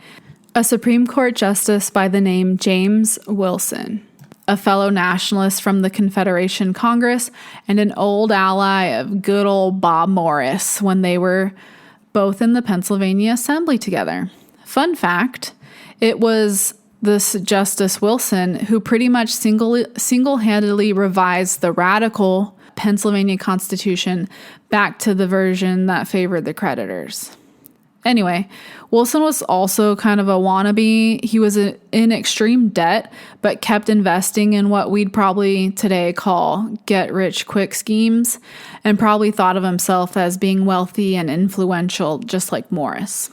A Supreme Court justice by the name James Wilson, a fellow nationalist from the Confederation Congress and an old ally of good old Bob Morris when they were both in the Pennsylvania Assembly together. Fun fact, it was this Justice Wilson who pretty much single-handedly revised the radical Pennsylvania Constitution back to the version that favored the creditors. Anyway, Wilson was also kind of a wannabe. He was in extreme debt, but kept investing in what we'd probably today call get-rich-quick schemes, and probably thought of himself as being wealthy and influential, just like Morris.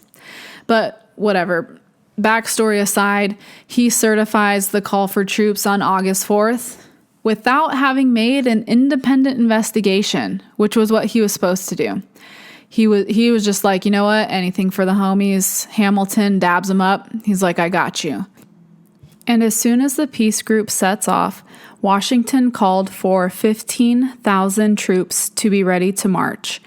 But whatever. Backstory aside, he certifies the call for troops on August 4th without having made an independent investigation, which was what he was supposed to do. He was just like, you know what, anything for the homies. Hamilton dabs him up. He's like, I got you. And as soon as the peace group sets off, Washington called for 15,000 troops to be ready to march.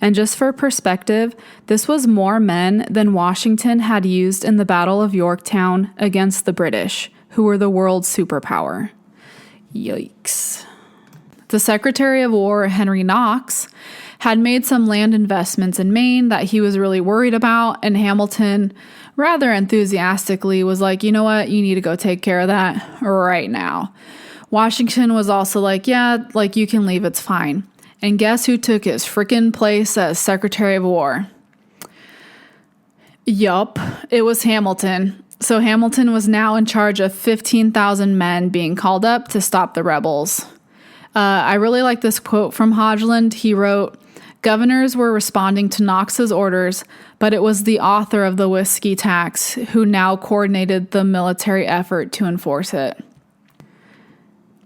And just for perspective, this was more men than Washington had used in the Battle of Yorktown against the British, who were the world's superpower. Yikes. The Secretary of War, Henry Knox, had made some land investments in Maine that he was really worried about, and Hamilton, rather enthusiastically, was like, you know what, you need to go take care of that right now. Washington was also like, yeah, like you can leave, it's fine. And guess who took his frickin' place as Secretary of War? Yup, it was Hamilton. So Hamilton was now in charge of 15,000 men being called up to stop the rebels. I really like this quote from Hogeland. He wrote, governors were responding to Knox's orders, but it was the author of the whiskey tax who now coordinated the military effort to enforce it.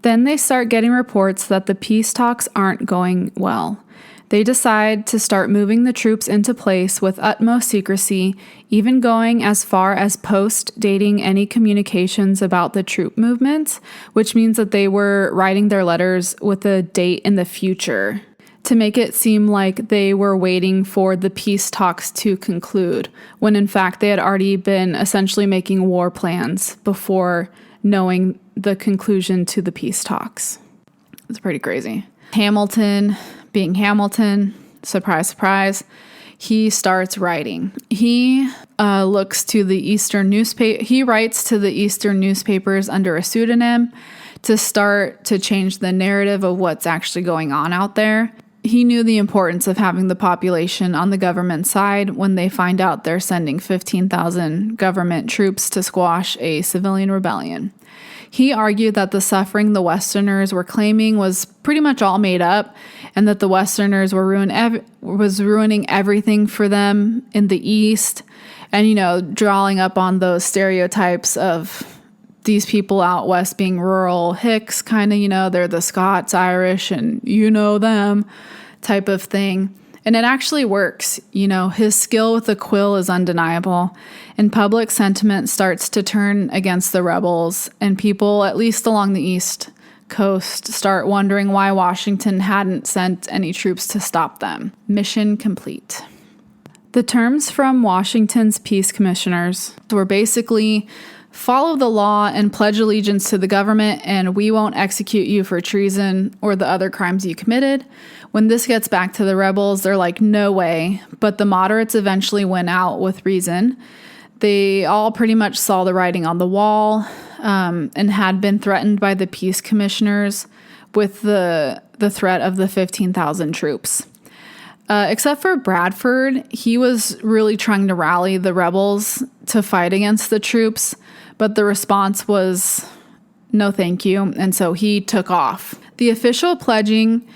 Then they start getting reports that the peace talks aren't going well. They decide to start moving the troops into place with utmost secrecy, even going as far as post-dating any communications about the troop movements, which means that they were writing their letters with a date in the future. to make it seem like they were waiting for the peace talks to conclude, when in fact they had already been essentially making war plans before knowing the conclusion to the peace talks. It's pretty crazy. Hamilton, being Hamilton, surprise, surprise, he starts writing. He writes to the Eastern newspapers under a pseudonym to start to change the narrative of what's actually going on out there. He knew the importance of having the population on the government side when they find out they're sending 15,000 government troops to squash a civilian rebellion. He argued that the suffering the Westerners were claiming was pretty much all made up, and that the Westerners were ruining everything for them in the East, and, drawing up on those stereotypes of these people out west being rural hicks, kind of, they're the Scots, Irish, and them type of thing. And it actually works. His skill with the quill is undeniable, and public sentiment starts to turn against the rebels, and people, at least along the East Coast, start wondering why Washington hadn't sent any troops to stop them. Mission complete. The terms from Washington's peace commissioners were basically, follow the law and pledge allegiance to the government, and we won't execute you for treason or the other crimes you committed. When this gets back to the rebels, they're like, no way. But the moderates eventually went out with reason. They all pretty much saw the writing on the wall, and had been threatened by the peace commissioners with the threat of the 15,000 troops. Except for Bradford, he was really trying to rally the rebels to fight against the troops, but the response was no thank you, and so he took off. The official pledging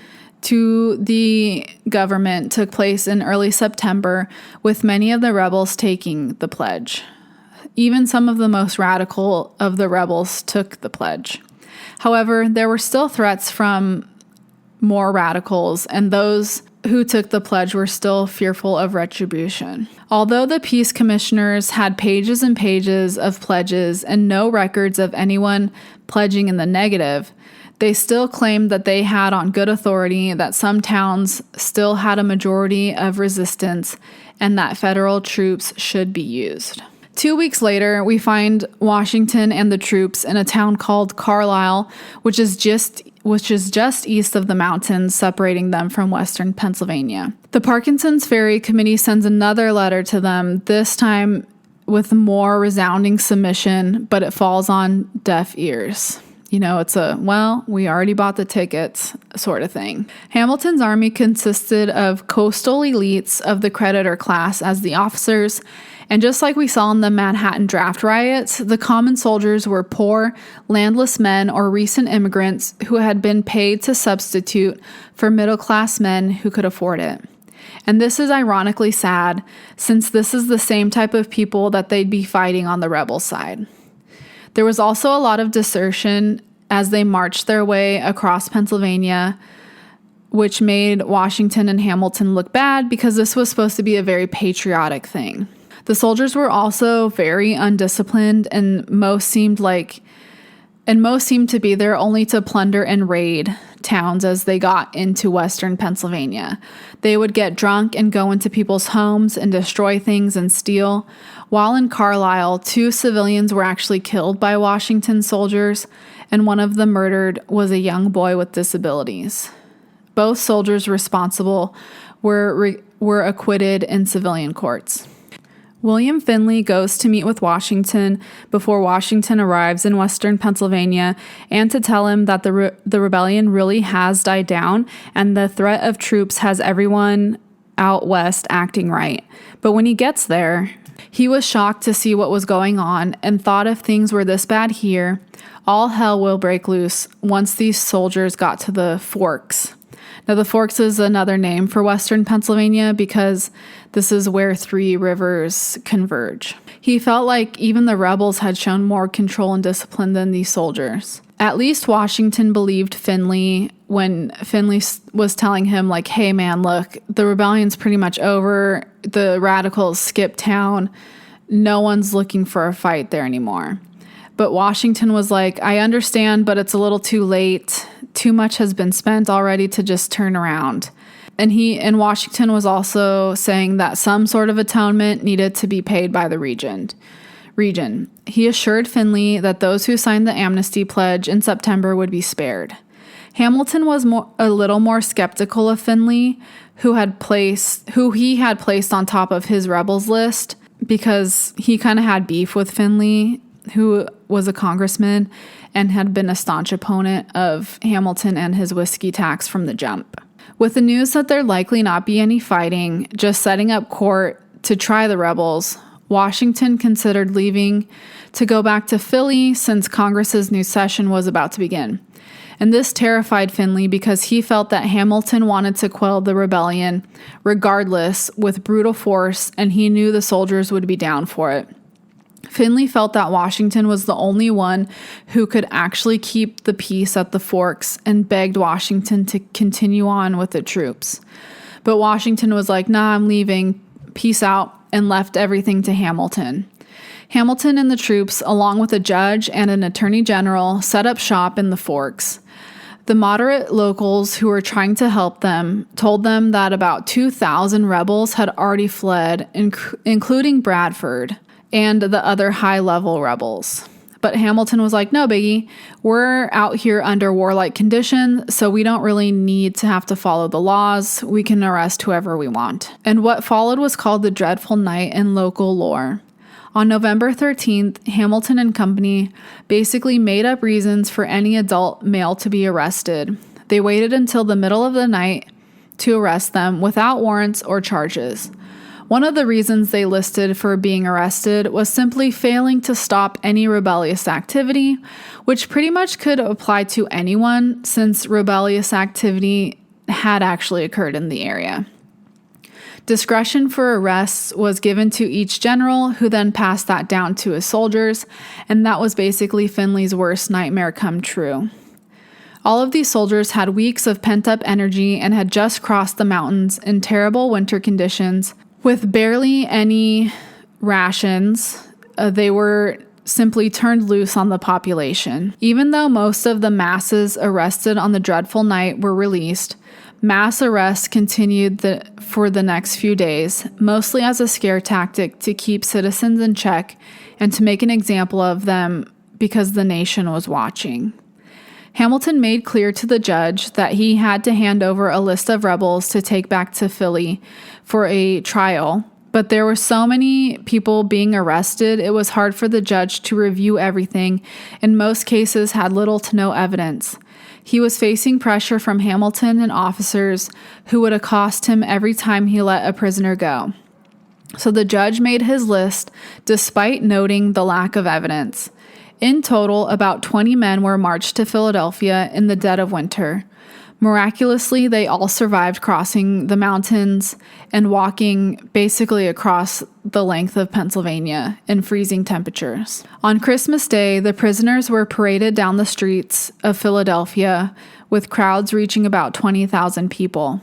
to the government took place in early September, with many of the rebels taking the pledge. Even some of the most radical of the rebels took the pledge. However, there were still threats from more radicals, and those who took the pledge were still fearful of retribution. Although the peace commissioners had pages and pages of pledges and no records of anyone pledging in the negative, they still claimed that they had on good authority that some towns still had a majority of resistance and that federal troops should be used. 2 weeks later, we find Washington and the troops in a town called Carlisle, which is just east of the mountains separating them from western Pennsylvania. The Parkinson's Ferry Committee sends another letter to them, this time with more resounding submission, but it falls on deaf ears. It's we already bought the tickets sort of thing. Hamilton's army consisted of coastal elites of the creditor class as the officers, and just like we saw in the Manhattan draft riots, the common soldiers were poor, landless men or recent immigrants who had been paid to substitute for middle-class men who could afford it. And this is ironically sad, since this is the same type of people that they'd be fighting on the rebel side. There was also a lot of desertion as they marched their way across Pennsylvania, which made Washington and Hamilton look bad because this was supposed to be a very patriotic thing. The soldiers were also very undisciplined, and most seemed to be there only to plunder and raid towns as they got into western Pennsylvania. They would get drunk and go into people's homes and destroy things and steal. While in Carlisle, 2 civilians were actually killed by Washington soldiers, and one of them murdered was a young boy with disabilities. Both soldiers responsible were acquitted in civilian courts. William Finley goes to meet with Washington before Washington arrives in western Pennsylvania, and to tell him that the rebellion really has died down and the threat of troops has everyone out west acting right. But when he gets there, he was shocked to see what was going on and thought if things were this bad here, all hell will break loose once these soldiers got to the Forks. Now, the Forks is another name for western Pennsylvania because this is where 3 rivers converge. He felt like even the rebels had shown more control and discipline than these soldiers. At least Washington believed Finley when Finley was telling him, like, hey man, look, the rebellion's pretty much over. The radicals skipped town. No one's looking for a fight there anymore. But Washington was like, I understand, but it's a little too late. Too much has been spent already to just turn around. And Washington was also saying that some sort of atonement needed to be paid by the region. He assured Finley that those who signed the amnesty pledge in September would be spared. Hamilton was a little more skeptical of Finley, who he had placed on top of his rebels list, because he kind of had beef with Finley, who was a congressman and had been a staunch opponent of Hamilton and his whiskey tax from the jump. With the news that there'd likely not be any fighting, just setting up court to try the rebels, Washington considered leaving to go back to Philly since Congress's new session was about to begin. And this terrified Finley because he felt that Hamilton wanted to quell the rebellion regardless with brutal force, and he knew the soldiers would be down for it. Finley felt that Washington was the only one who could actually keep the peace at the Forks and begged Washington to continue on with the troops. But Washington was like, nah, I'm leaving, peace out, and left everything to Hamilton. Hamilton and the troops, along with a judge and an attorney general, set up shop in the Forks. The moderate locals who were trying to help them told them that about 2,000 rebels had already fled, including Bradford and the other high-level rebels. But Hamilton was like, no biggie, we're out here under warlike conditions, so we don't really need to have to follow the laws. We can arrest whoever we want. And what followed was called the Dreadful Night in local lore. On November 13th, Hamilton and company basically made up reasons for any adult male to be arrested. They waited until the middle of the night to arrest them without warrants or charges. One of the reasons they listed for being arrested was simply failing to stop any rebellious activity, which pretty much could apply to anyone since rebellious activity had actually occurred in the area. Discretion for arrests was given to each general, who then passed that down to his soldiers, and that was basically Finley's worst nightmare come true. All of these soldiers had weeks of pent-up energy and had just crossed the mountains in terrible winter conditions with barely any rations. They were simply turned loose on the population. Even though most of the masses arrested on the dreadful night were released, mass arrests continued for the next few days, mostly as a scare tactic to keep citizens in check and to make an example of them because the nation was watching. Hamilton made clear to the judge that he had to hand over a list of rebels to take back to Philly for a trial, but there were so many people being arrested, it was hard for the judge to review everything, and most cases had little to no evidence. He was facing pressure from Hamilton and officers who would accost him every time he let a prisoner go. So the judge made his list despite noting the lack of evidence. In total, about 20 men were marched to Philadelphia in the dead of winter. Miraculously, they all survived crossing the mountains and walking basically across the length of Pennsylvania in freezing temperatures. On Christmas Day, the prisoners were paraded down the streets of Philadelphia, with crowds reaching about 20,000 people.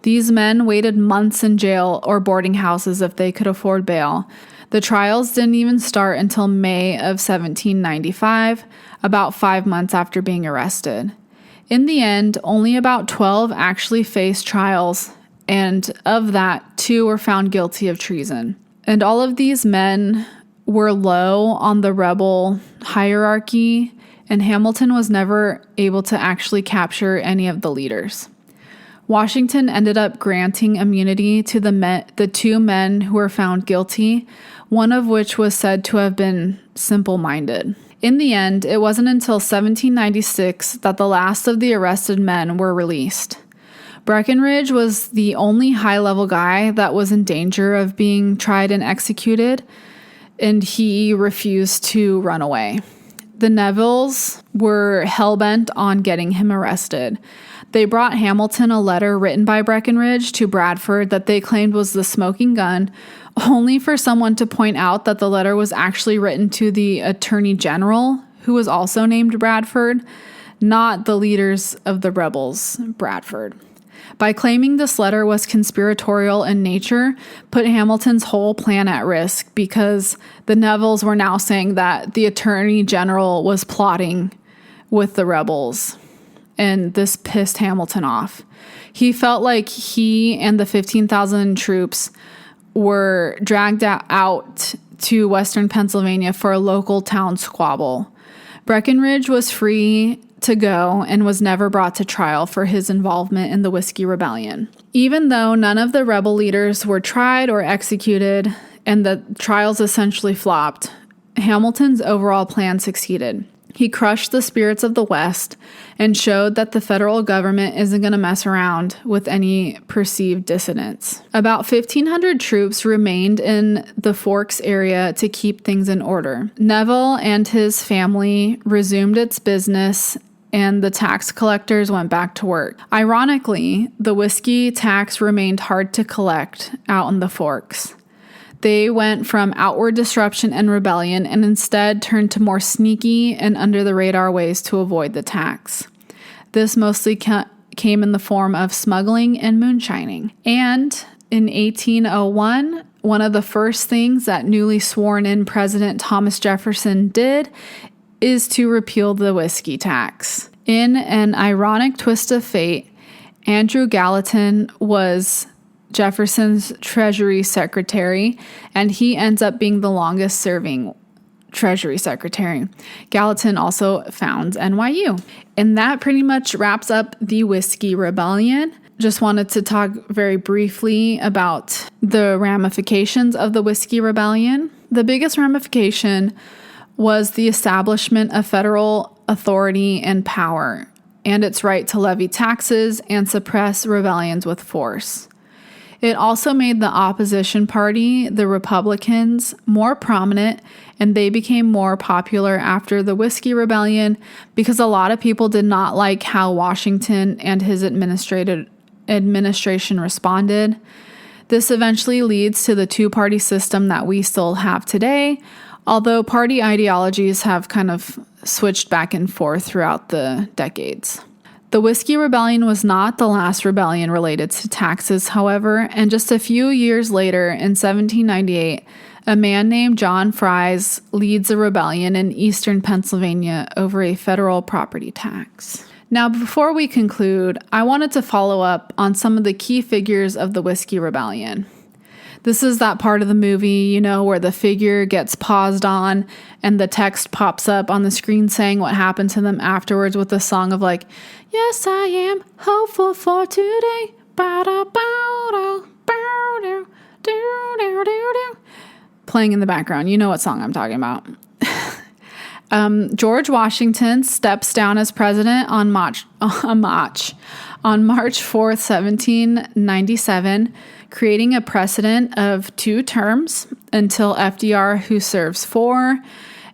These men waited months in jail or boarding houses if they could afford bail. The trials didn't even start until May of 1795, about 5 months after being arrested. In the end, only about 12 actually faced trials, and of that, 2 were found guilty of treason. And all of these men were low on the rebel hierarchy, and Hamilton was never able to actually capture any of the leaders. Washington ended up granting immunity to the 2 men who were found guilty, one of which was said to have been simple-minded. In the end, it wasn't until 1796 that the last of the arrested men were released. Breckinridge was the only high-level guy that was in danger of being tried and executed, and he refused to run away. The Nevilles were hell-bent on getting him arrested. They brought Hamilton a letter written by Breckinridge to Bradford that they claimed was the smoking gun, only for someone to point out that the letter was actually written to the Attorney General, who was also named Bradford, not the leaders of the rebels, Bradford. By claiming this letter was conspiratorial in nature, put Hamilton's whole plan at risk because the Nevilles were now saying that the Attorney General was plotting with the rebels. and this pissed Hamilton off. He felt like he and the 15,000 troops were dragged out to western Pennsylvania for a local town squabble. Breckinridge was free to go and was never brought to trial for his involvement in the Whiskey Rebellion. Even though none of the rebel leaders were tried or executed and the trials essentially flopped, Hamilton's overall plan succeeded. He crushed the spirits of the West and showed that the federal government isn't going to mess around with any perceived dissidents. About 1,500 troops remained in the Forks area to keep things in order. Neville and his family resumed its business, and the tax collectors went back to work. Ironically, the whiskey tax remained hard to collect out in the Forks. They went from outward disruption and rebellion and instead turned to more sneaky and under-the-radar ways to avoid the tax. This mostly came in the form of smuggling and moonshining. And in 1801, one of the first things that newly sworn-in President Thomas Jefferson did is to repeal the whiskey tax. In an ironic twist of fate, Andrew Gallatin was Jefferson's Treasury Secretary, and he ends up being the longest serving Treasury Secretary. Gallatin also founds NYU. And that pretty much wraps up the Whiskey Rebellion. Just wanted to talk very briefly about the ramifications of the Whiskey Rebellion. The biggest ramification was the establishment of federal authority and power, and its right to levy taxes and suppress rebellions with force. It also made the opposition party, the Republicans, more prominent, and they became more popular after the Whiskey Rebellion because a lot of people did not like how Washington and his administration responded. This eventually leads to the two-party system that we still have today, although party ideologies have kind of switched back and forth throughout the decades. The Whiskey Rebellion was not the last rebellion related to taxes, however, and just a few years later, in 1798, a man named John Fries leads a rebellion in eastern Pennsylvania over a federal property tax. Now, before we conclude, I wanted to follow up on some of the key figures of the Whiskey Rebellion. This is that part of the movie, where the figure gets paused on and the text pops up on the screen saying what happened to them afterwards with a song of like, yes, I am hopeful for today. Playing in the background. You know what song I'm talking about. George Washington steps down as president on March 4th, 1797, creating a precedent of 2 terms until FDR, who serves 4.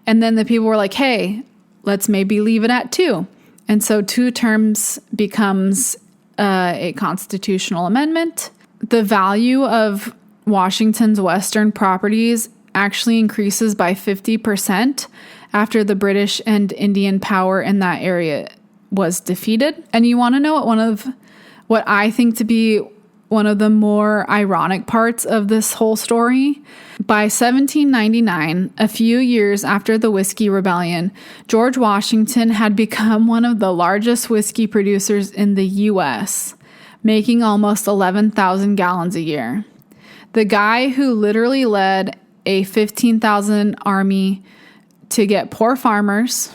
And then the people were like, hey, let's maybe leave it at 2. And so 2 terms becomes a constitutional amendment. The value of Washington's Western properties actually increases by 50% after the British and Indian power in that area was defeated. And you want to know what I think to be one of the more ironic parts of this whole story? By 1799, a few years after the Whiskey Rebellion, George Washington had become one of the largest whiskey producers in the U.S., making almost 11,000 gallons a year. The guy who literally led a 15,000 army to get poor farmers,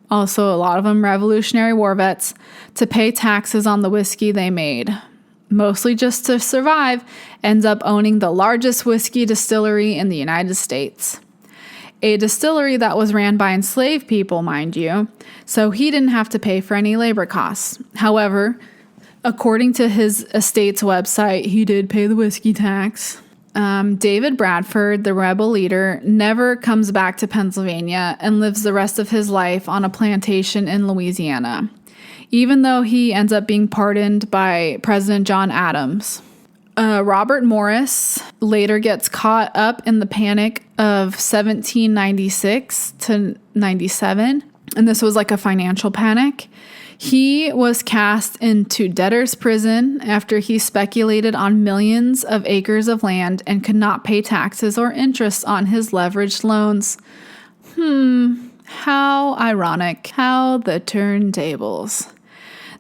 also a lot of them Revolutionary War vets, to pay taxes on the whiskey they made, mostly just to survive, ends up owning the largest whiskey distillery in the United States. A distillery that was ran by enslaved people, mind you, so he didn't have to pay for any labor costs. However, according to his estate's website, he did pay the whiskey tax. David Bradford, the rebel leader, never comes back to Pennsylvania and lives the rest of his life on a plantation in Louisiana, even though he ends up being pardoned by President John Adams. Robert Morris later gets caught up in the Panic of 1796 to 97, and this was like a financial panic. He was cast into debtor's prison after he speculated on millions of acres of land and could not pay taxes or interest on his leveraged loans. How ironic. How the turntables.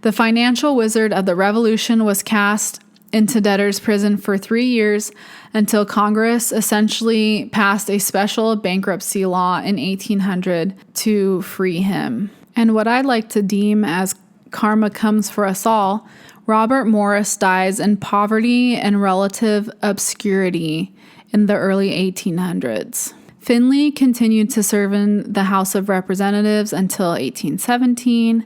The financial wizard of the revolution was cast into debtor's prison for 3 years until Congress essentially passed a special bankruptcy law in 1800 to free him. And what I'd like to deem as karma comes for us all, Robert Morris dies in poverty and relative obscurity in the early 1800s. Finley continued to serve in the House of Representatives until 1817.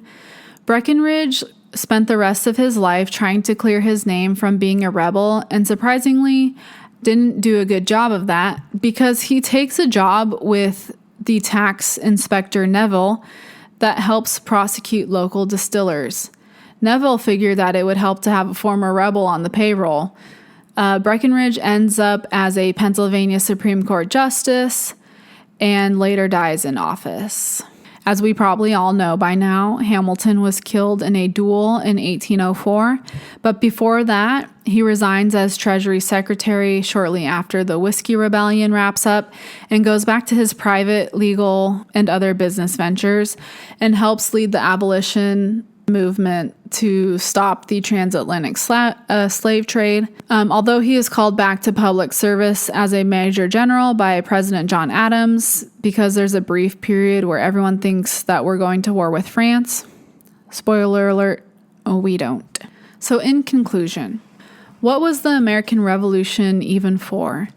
Breckinridge spent the rest of his life trying to clear his name from being a rebel, and surprisingly didn't do a good job of that because he takes a job with the tax inspector Neville that helps prosecute local distillers. Neville figured that it would help to have a former rebel on the payroll. Breckinridge ends up as a Pennsylvania Supreme Court justice and later dies in office. As we probably all know by now, Hamilton was killed in a duel in 1804, but before that, he resigns as Treasury Secretary shortly after the Whiskey Rebellion wraps up and goes back to his private, legal, and other business ventures and helps lead the abolition movement to stop the transatlantic slave trade. Although he is called back to public service as a major general by President John Adams, because there's a brief period where everyone thinks that we're going to war with France. Spoiler alert, we don't. So in conclusion, what was the American Revolution even for?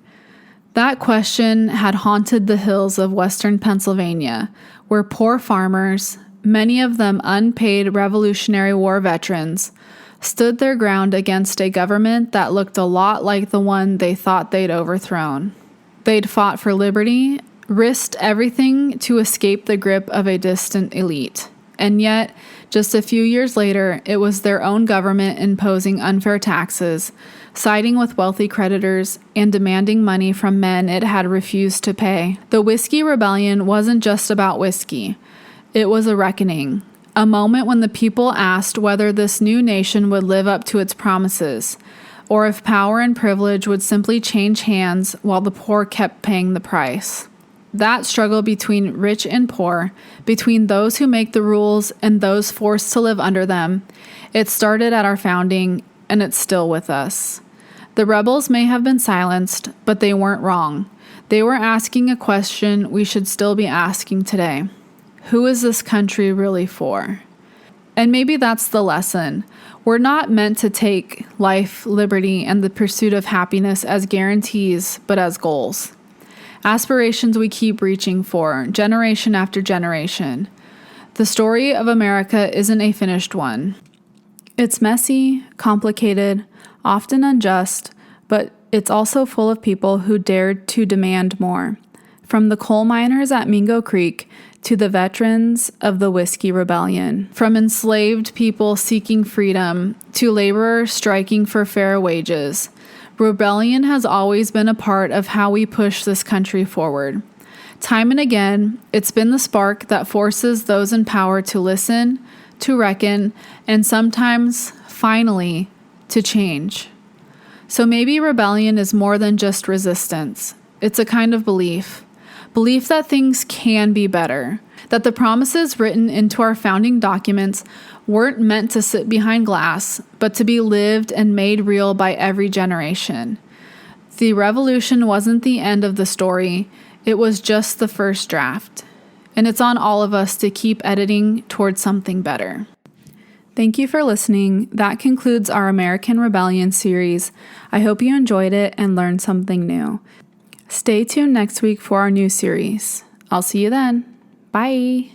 That question had haunted the hills of western Pennsylvania, where poor farmers, many of them unpaid Revolutionary War veterans, stood their ground against a government that looked a lot like the one they thought they'd overthrown. They'd fought for liberty, risked everything to escape the grip of a distant elite. And yet, just a few years later, it was their own government imposing unfair taxes, siding with wealthy creditors, and demanding money from men it had refused to pay. The Whiskey Rebellion wasn't just about whiskey. It was a reckoning, a moment when the people asked whether this new nation would live up to its promises, or if power and privilege would simply change hands while the poor kept paying the price. That struggle between rich and poor, between those who make the rules and those forced to live under them, it started at our founding, and it's still with us. The rebels may have been silenced, but they weren't wrong. They were asking a question we should still be asking today. Who is this country really for? And maybe that's the lesson. We're not meant to take life, liberty, and the pursuit of happiness as guarantees, but as goals. Aspirations we keep reaching for, generation after generation. The story of America isn't a finished one. It's messy, complicated, often unjust, but it's also full of people who dared to demand more. From the coal miners at Mingo Creek to the veterans of the Whiskey Rebellion, from enslaved people seeking freedom to laborers striking for fair wages, rebellion has always been a part of how we push this country forward. Time and again, it's been the spark that forces those in power to listen, to reckon, and sometimes, finally, to change. So maybe rebellion is more than just resistance. It's a kind of belief that things can be better, that the promises written into our founding documents weren't meant to sit behind glass, but to be lived and made real by every generation. The revolution wasn't the end of the story, it was just the first draft. And it's on all of us to keep editing towards something better. Thank you for listening. That concludes our American Rebellion series. I hope you enjoyed it and learned something new. Stay tuned next week for our new series. I'll see you then. Bye.